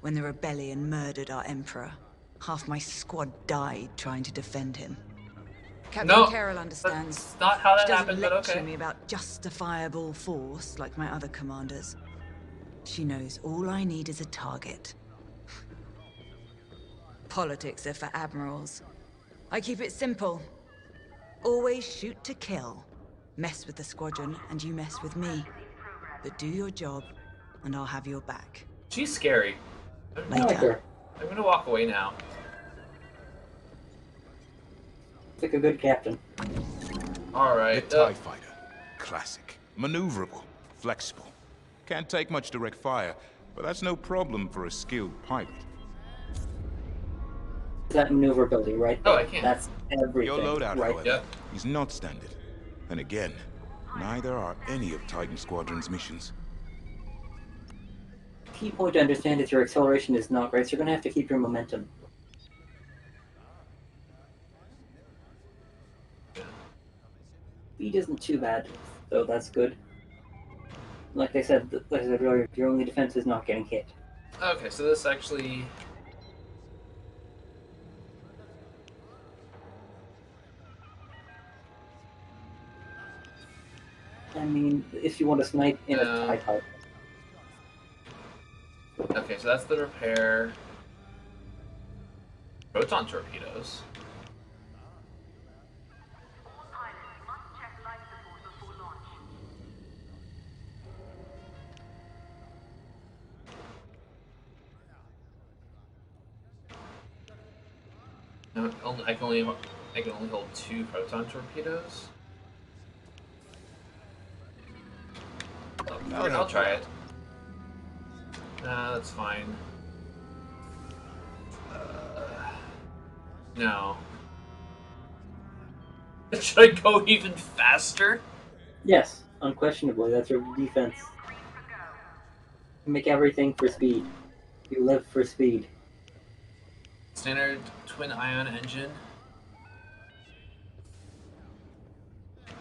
when the rebellion murdered our Emperor. Half my squad died trying to defend him. Captain Carroll understands. That's not how that She doesn't happened, but lecture okay. me about justifiable force like my other commanders. She knows all I need is a target. Politics are for admirals. I keep it simple. Always shoot to kill. Mess with the squadron, and you mess with me. But do your job, and I'll have your back. She's scary. Later. I'm gonna walk away now. It's like a good captain. Alright. The TIE Fighter. Classic. Maneuverable. Flexible. Can't take much direct fire, but that's no problem for a skilled pilot. That maneuverability, right? Oh, I can't. That's everything. Your loadout, right? however, is not standard. And again, neither are any of Titan Squadron's missions. Key point to understand is your acceleration is not great, so you're going to have to keep your momentum. Speed isn't too bad, so that's good. Like I said earlier, your only defense is not getting hit. Okay, so this actually... I mean, if you want to snipe in a TIE fighter. Okay, so that's the repair. Proton torpedoes. No, I can only hold 2 proton torpedoes. Oh, I'll try it. Nah, that's fine. No. Should I go even faster? Yes, unquestionably, that's your defense. You make everything for speed. You live for speed. Standard twin ion engine.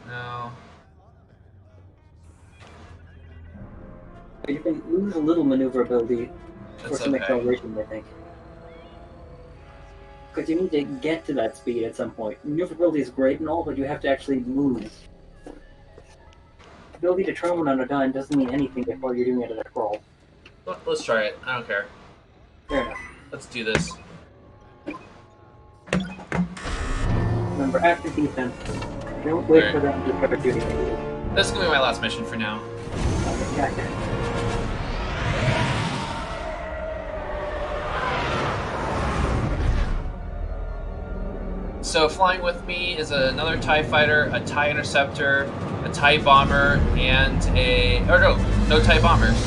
No. But you can lose a little maneuverability for That's some okay. acceleration, I think. Because you need to get to that speed at some point. Maneuverability is great and all, but you have to actually move. The ability to turn on a dime doesn't mean anything before you're doing it at a crawl. Let's try it. I don't care. Fair enough. Let's do this. Remember, after defense, don't wait for them to start shooting at you. This is gonna be my last mission for now. So flying with me is another TIE fighter, a TIE interceptor, a TIE bomber, and a... Or no TIE bombers.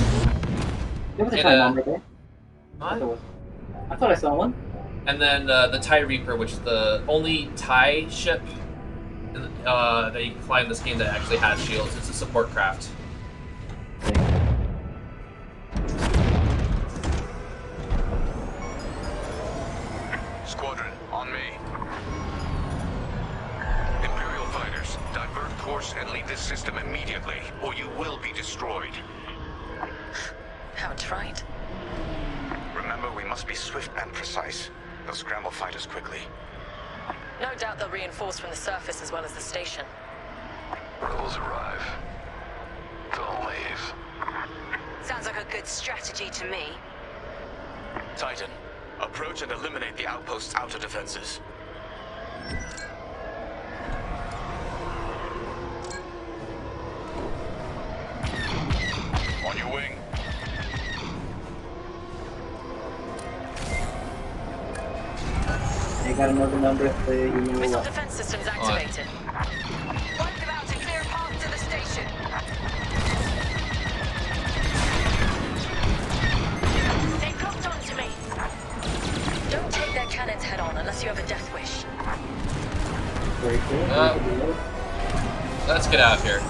There was a And TIE bomber there. What? I thought I saw one. And then the TIE Reaper, which is the only TIE ship that you can fly in this game that actually has shields. It's a support craft. Squadron, on me. Imperial fighters, divert course and leave this system immediately, or you will be destroyed. Outright. Remember, Remember, we must be swift and precise. They'll scramble fighters quickly. No doubt they'll reinforce from the surface as well as the station. Rebels arrive. Don't leave. Sounds like a good strategy to me. Titan, approach and eliminate the outpost's outer defenses. On your wing. You got another number if the Missile defense systems activated. Wipe them out and clear a path to the station. They blocked onto me. Don't take their cannons head on unless you have a death wish. Very cool. Let's get out of here.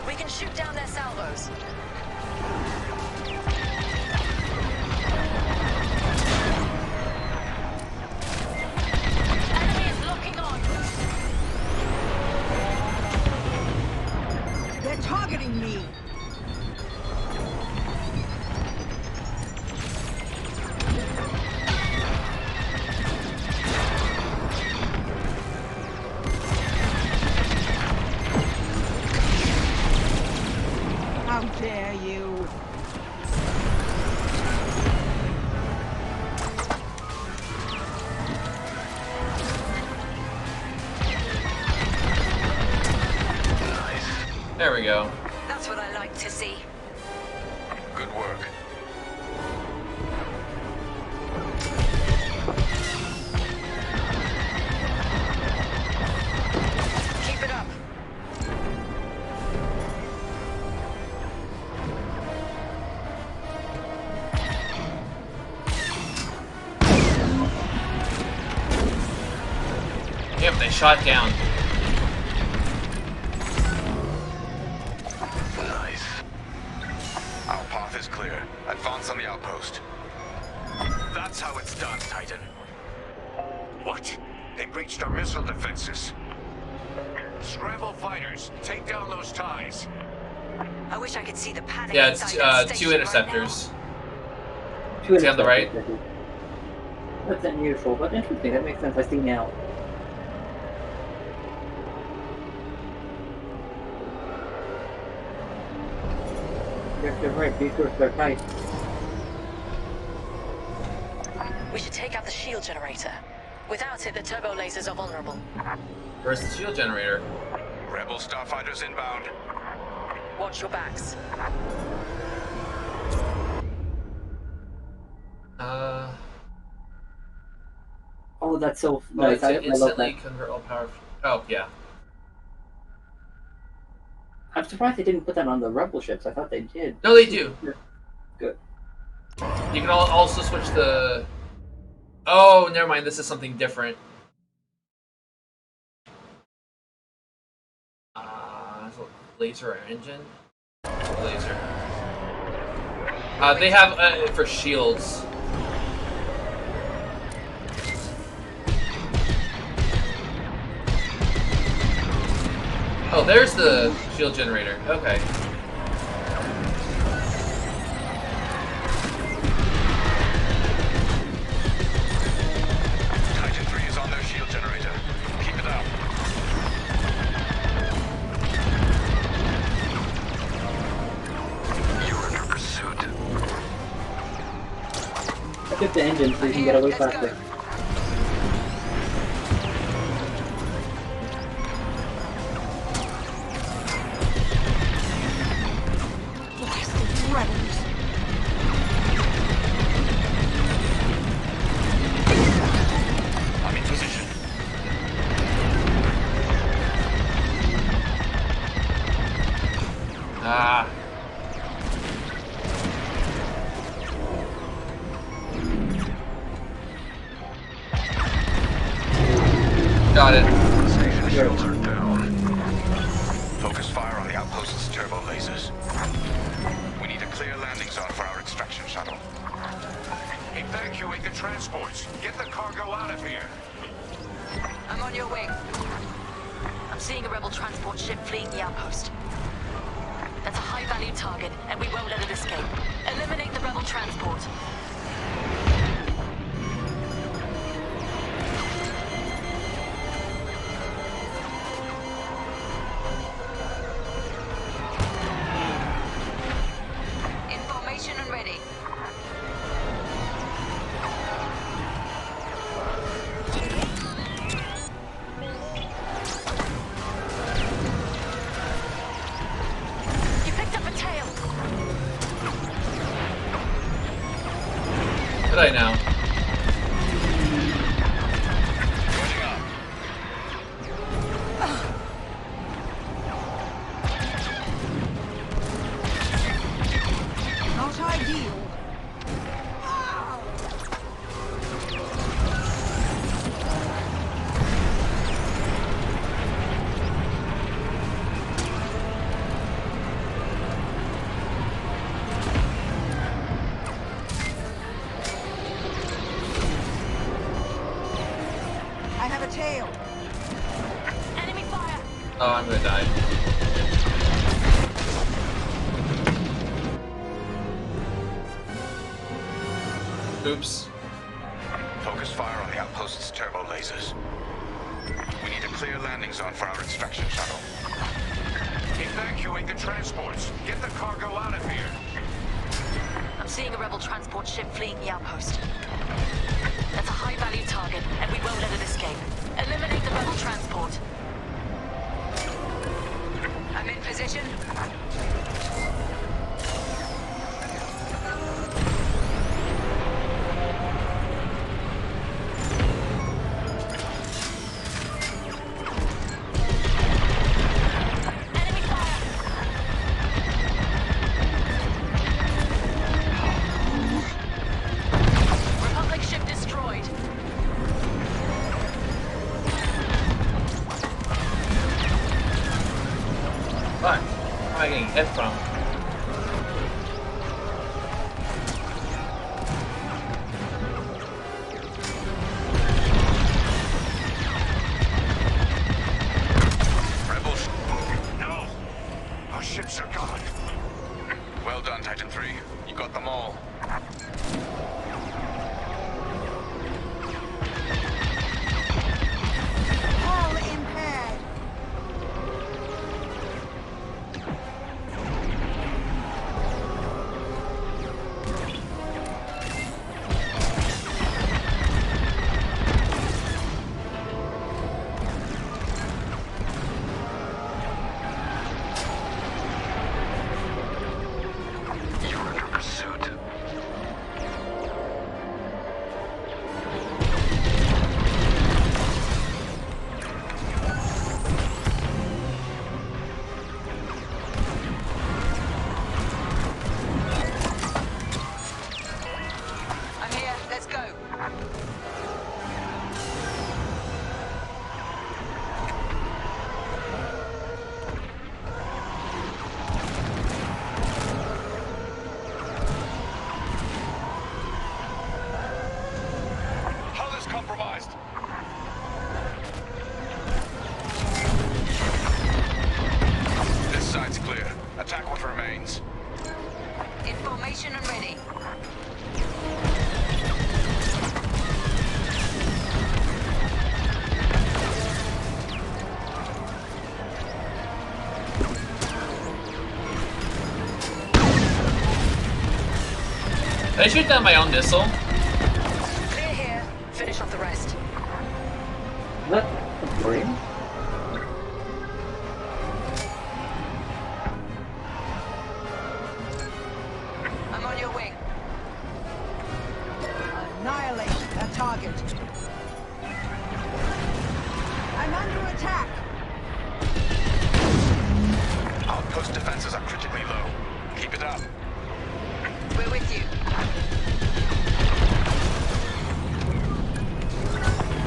We can shoot down their salvos. Enemy is locking on. They're targeting me. How dare you? There we go. That's what I like to see. Good work. Keep it up. Yep, they shot down. Nice. Our path is clear. Advance on the outpost. That's how it's done, Titan. What? They breached our missile defenses. Scramble fighters, take down those ties. I wish I could see the panic Yeah, inside it's that two station interceptors. Two See on the right? interceptors. That's unusual, but interesting. That makes sense. I see now. You're right. These groups are tight. We should take out the shield generator. Without it, the turbo lasers are vulnerable. Where's the shield generator? Rebel starfighters inbound. Watch your backs. Oh, that's so Oh, nice. to I love instantly that. convert all power. Oh, yeah. I'm surprised they didn't put that on the rebel ships. I thought they did. No, they do. Good. You can also switch the. Oh, never mind. This is something different. Laser engine? Laser. They have for shields. Oh, there's the shield generator. Okay. Titan 3 is on their shield generator. Keep it up. You're under pursuit. Skip the engine so you can get away faster. I'm in position. Ah. Got it. Station shields are down. Focus fire on the outpost's turbo lasers. We need a clear landing zone for our extraction shuttle. Evacuate the transports. Get the cargo out of here. ship fleeing the outpost. That's a high-value target, and we won't let it escape. Eliminate the rebel transport. Information and ready. You picked up a tail. Did I now? Not ideal. I have a tail. Enemy fire. Oh, I'm gonna die. Oops. Focus fire on the outpost's turbo lasers. We need a clear landing zone for our inspection shuttle. Evacuate the transports. Get the cargo out of here. I'm seeing a rebel transport ship fleeing the outpost. That's a high-value target, and we won't let it escape. Eliminate the rebel transport. I'm in position. Enemy fire! Republic ship destroyed. Fuck. Where am I getting hit from? Rebels. No! Our ships are gone. Well done, Titan 3. You got them all. Hull impaired. You're under pursuit. I'm here. Let's go. Hull is compromised. This side's clear. Attack what remains. Information and ready. Did I shoot down my own missile? Clear here. Finish off the rest. What? Brain? I'm on your wing. Annihilate that target. I'm under attack. Outpost defenses are critically low. Keep it up. We're with you.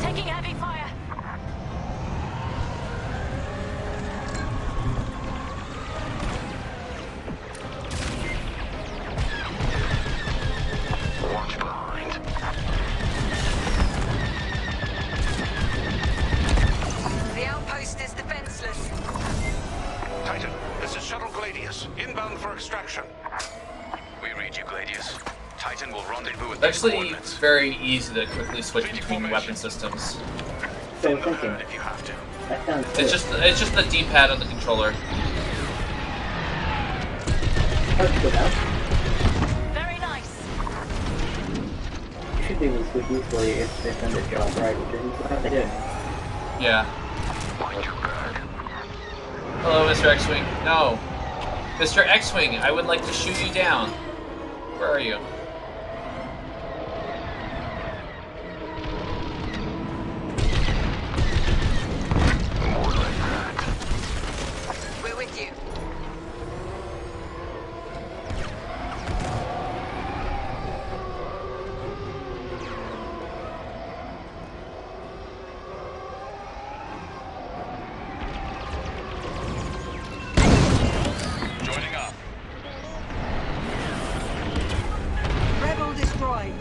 Taking heavy fire. Watch behind. The outpost is defenseless. Gladius, inbound for extraction. We read you, Gladius. Titan will rendezvous with It's these actually coordinates. very easy to quickly switch between weapon systems. So I'm thinking. If you have to. That sounds good. It's just the D-pad on the controller. That's good out. Very nice. You should be able to switch easily if they've done their job right, which is what they do. Yeah. Hello, Mr. X-Wing. No. Mr. X-Wing, I would like to shoot you down. Where are you? We're with you. Joining up. Rebel destroyed.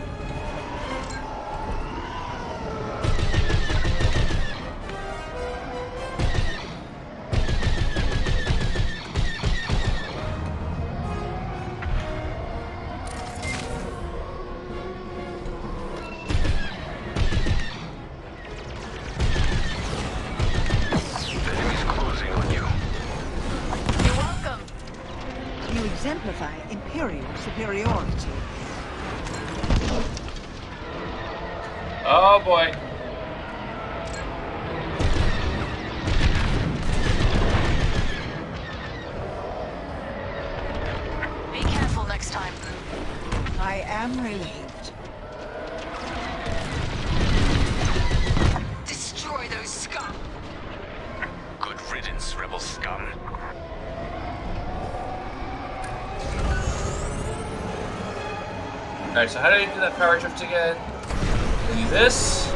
Enemies closing on you. You're welcome. You exemplify Imperial superiority. Oh boy. Be careful next time. I am relieved. Destroy those scum. Good riddance, rebel scum. Alright, so how do you do that power drift again? Do this.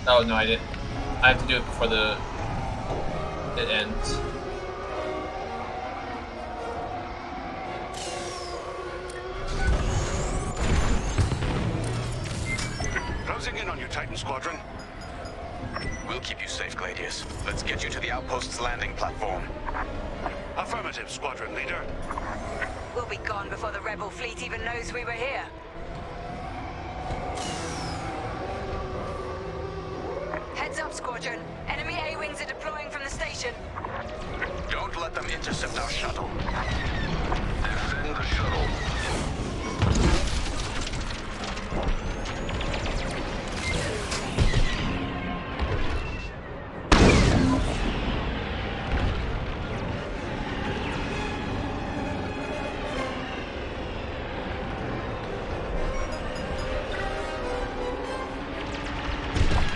Oh no, I didn't. I have to do it before it ends. Closing in on you, Titan Squadron. We'll keep you safe, Gladius. Let's get you to the outpost's landing platform. Affirmative, Squadron Leader. We'll be gone before the rebel fleet even knows we were here. Heads up, Squadron. Enemy A-Wings are deploying from the station. Don't let them intercept our shuttle. Defend the shuttle.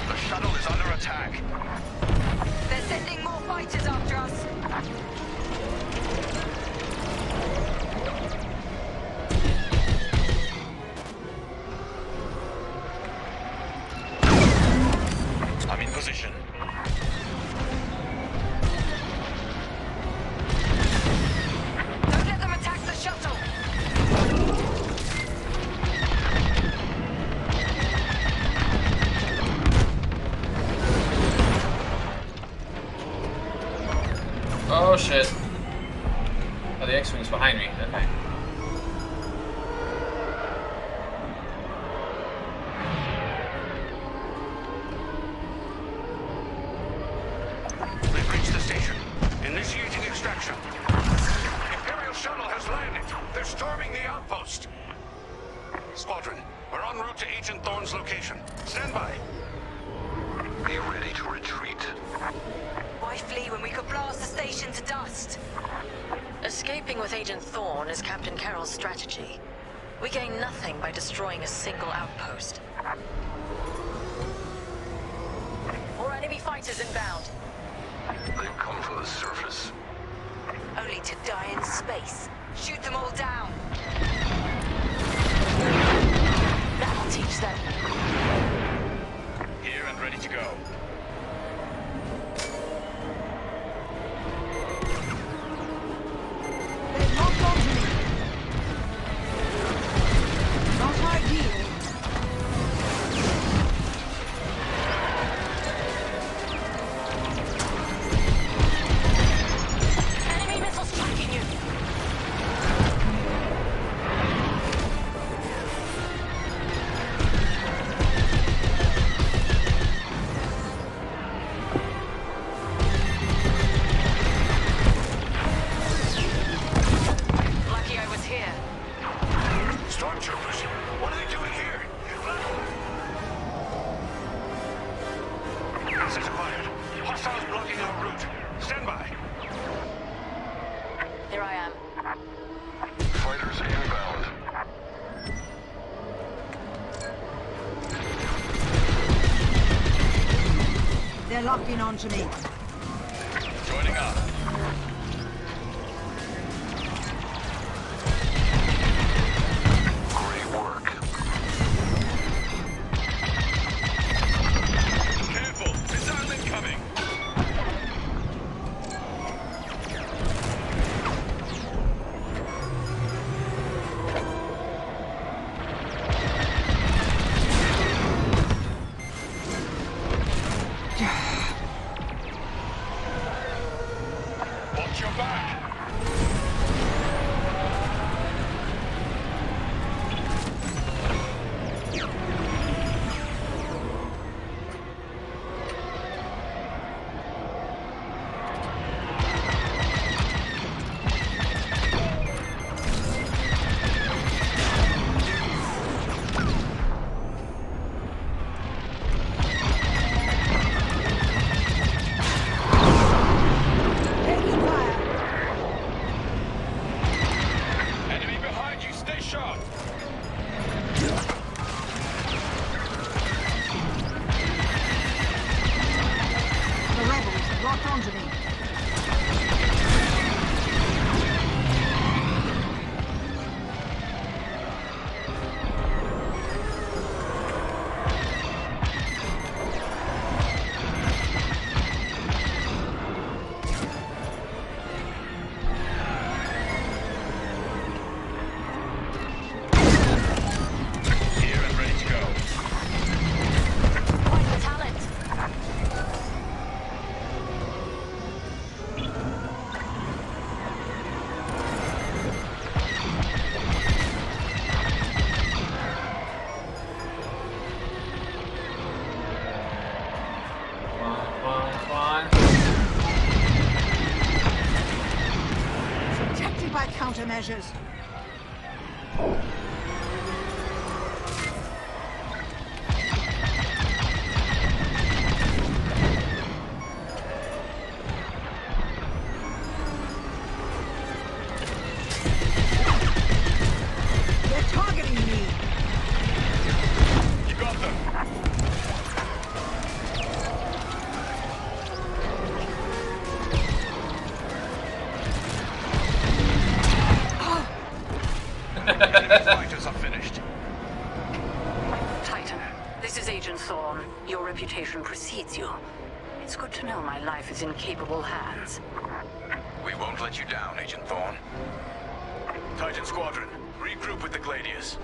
The shuttle is under attack. They're sending more fighters after us. I'm in position. Don't let them attack the shuttle. Oh shit. Oh, the X-Wing's behind me. Okay. They've reached the station. Initiating extraction. Imperial shuttle has landed. They're storming the outpost. Squadron, we're en route to Agent Thorne's location. Stand by. Be ready to retreat. Why flee when we could blast the station to dust? Escaping with Agent Thorne is Captain Carroll's strategy. We gain nothing by destroying a single outpost. More enemy fighters inbound. They've come from the surface. Only to die in space. Shoot them all down. That'll teach them. Here and ready to go. They've locked onto me. Not ideal. locking onto me. Joining up. Great work. Careful! Missile incoming! Watch your back! Taking fire. Enemy behind you, stay sharp! The rebels have locked onto me. Here and ready to go. Quite the talent. Come on. Protected by countermeasures. They're targeting me. You got them! Enemy fighters are finished. Titan, this is Agent Thorne. Your reputation precedes you. It's good to know my life is in capable hands. We won't let you down, Agent Thorne. Titan Squadron, regroup with the Gladius.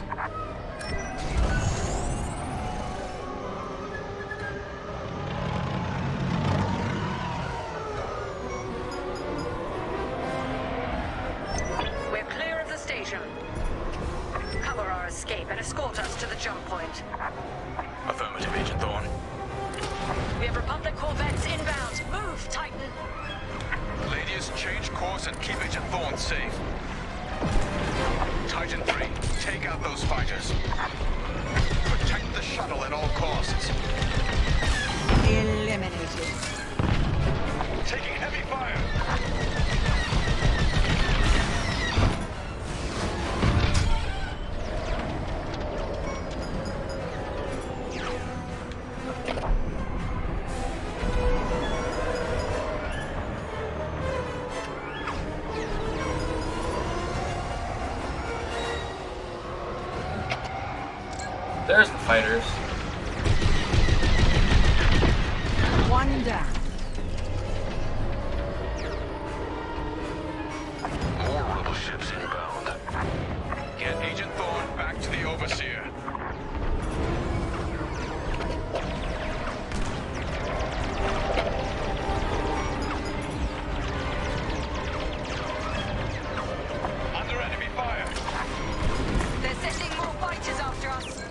We're clear of the station. Cover our escape and escort us to the jump point. Affirmative, Agent Thorne. We have Republic corvettes inbound. Move, Titan! Gladius, change course and keep Agent Thorne safe. Titan 3, take out those fighters. Protect the shuttle at all costs. Eliminated. Taking heavy fire. There's the fighters. One down. More rebel ships inbound. Get Agent Thorne back to the Overseer. Under enemy fire. They're sending more fighters after us.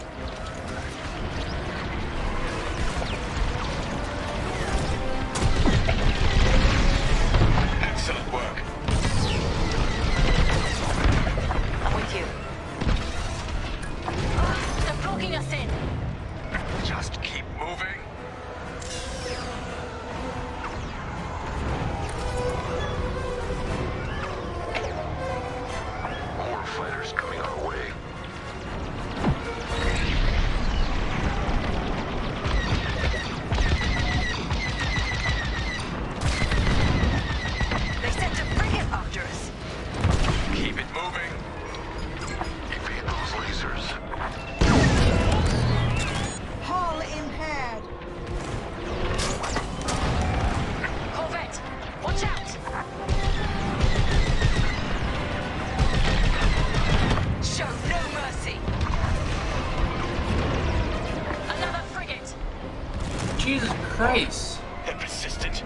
Christ! They're persistent.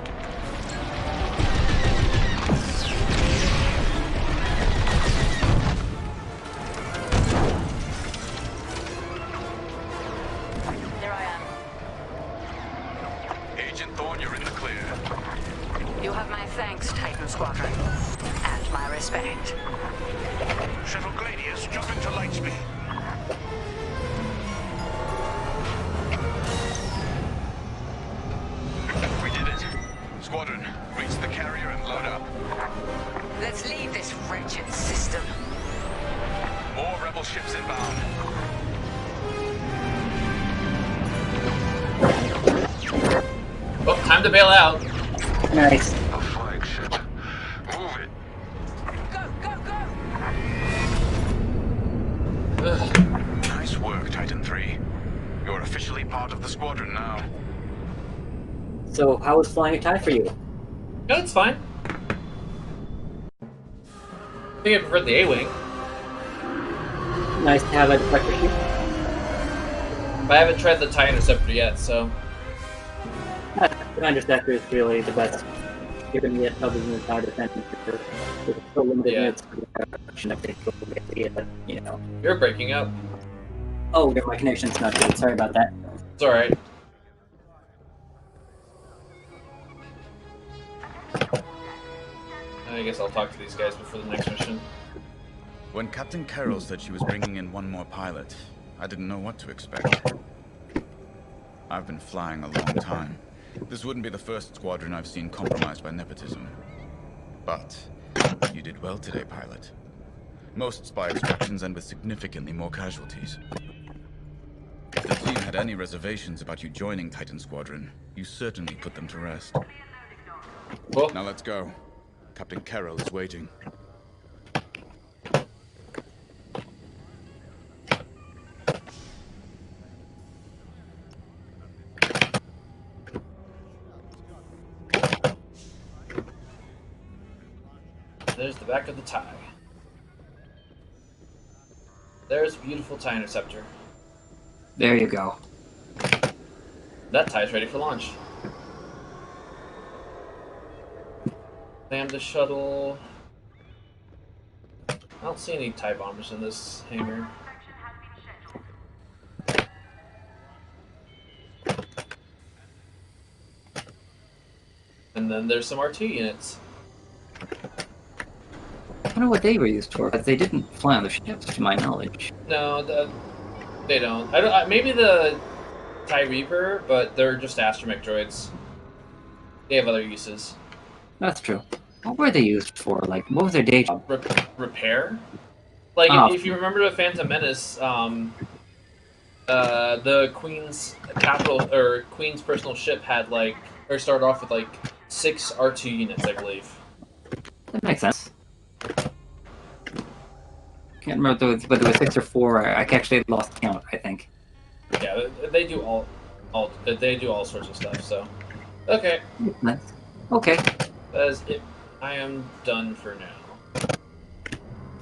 Here I am. Agent Thorne, you're in the clear. You have my thanks, Titan Squadron. And my respect. Shuttle Gladius, jump into lightspeed. We did it. Squadron, reach the carrier and load up. Let's leave this wretched system. More rebel ships inbound. Oh, time to bail out. Nice. A flagship. Move it. Nice work, Titan 3. You're officially part of the squadron now. So, how was flying a TIE for you? No, it's fine. I think I prefer the A-Wing. Nice to have a deflector shoot. But I haven't tried the TIE Interceptor yet, so... The Interceptor is really the best, given yet other than the TIE Defense. It's so limited in its production, I think you'll get you know. You're breaking up. Oh, yeah, my connection's not good. Sorry about that. It's alright. I guess I'll talk to these guys before the next mission. When Captain Carroll said she was bringing in one more pilot, I didn't know what to expect. I've been flying a long time. This wouldn't be the first squadron I've seen compromised by nepotism. But you did well today, pilot. Most spy extractions end with significantly more casualties. If the team had any reservations about you joining Titan Squadron, you certainly put them to rest. Well, now let's go. Captain Carroll is waiting. There's the back of the TIE. There's a beautiful TIE Interceptor. There you go. That TIE's ready for launch. Land the shuttle. I don't see any TIE bombers in this hangar. And then there's some R2 units. I don't know what they were used for, but they didn't fly on the ships, to my knowledge. No, they don't. I don't. Maybe the TIE Reaper, but they're just astromech droids. They have other uses. That's true. What were they used for? Like, what was their day job? Repair? Like, if you remember the Phantom Menace, the Queen's capital, or Queen's personal ship had, like, or started off with, like, 6 R2 units, I believe. That makes sense. Can't remember whether it was 6 or 4. I actually lost count, I think. Yeah, they do all sorts of stuff, so. Okay. Nice. Okay. That is it. I am done for now.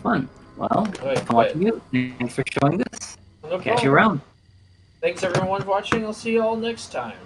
Fun. Well, Wait, I'm watching you. Thanks for showing this. No Catch you problem. around. Thanks everyone for watching. I'll see you all next time.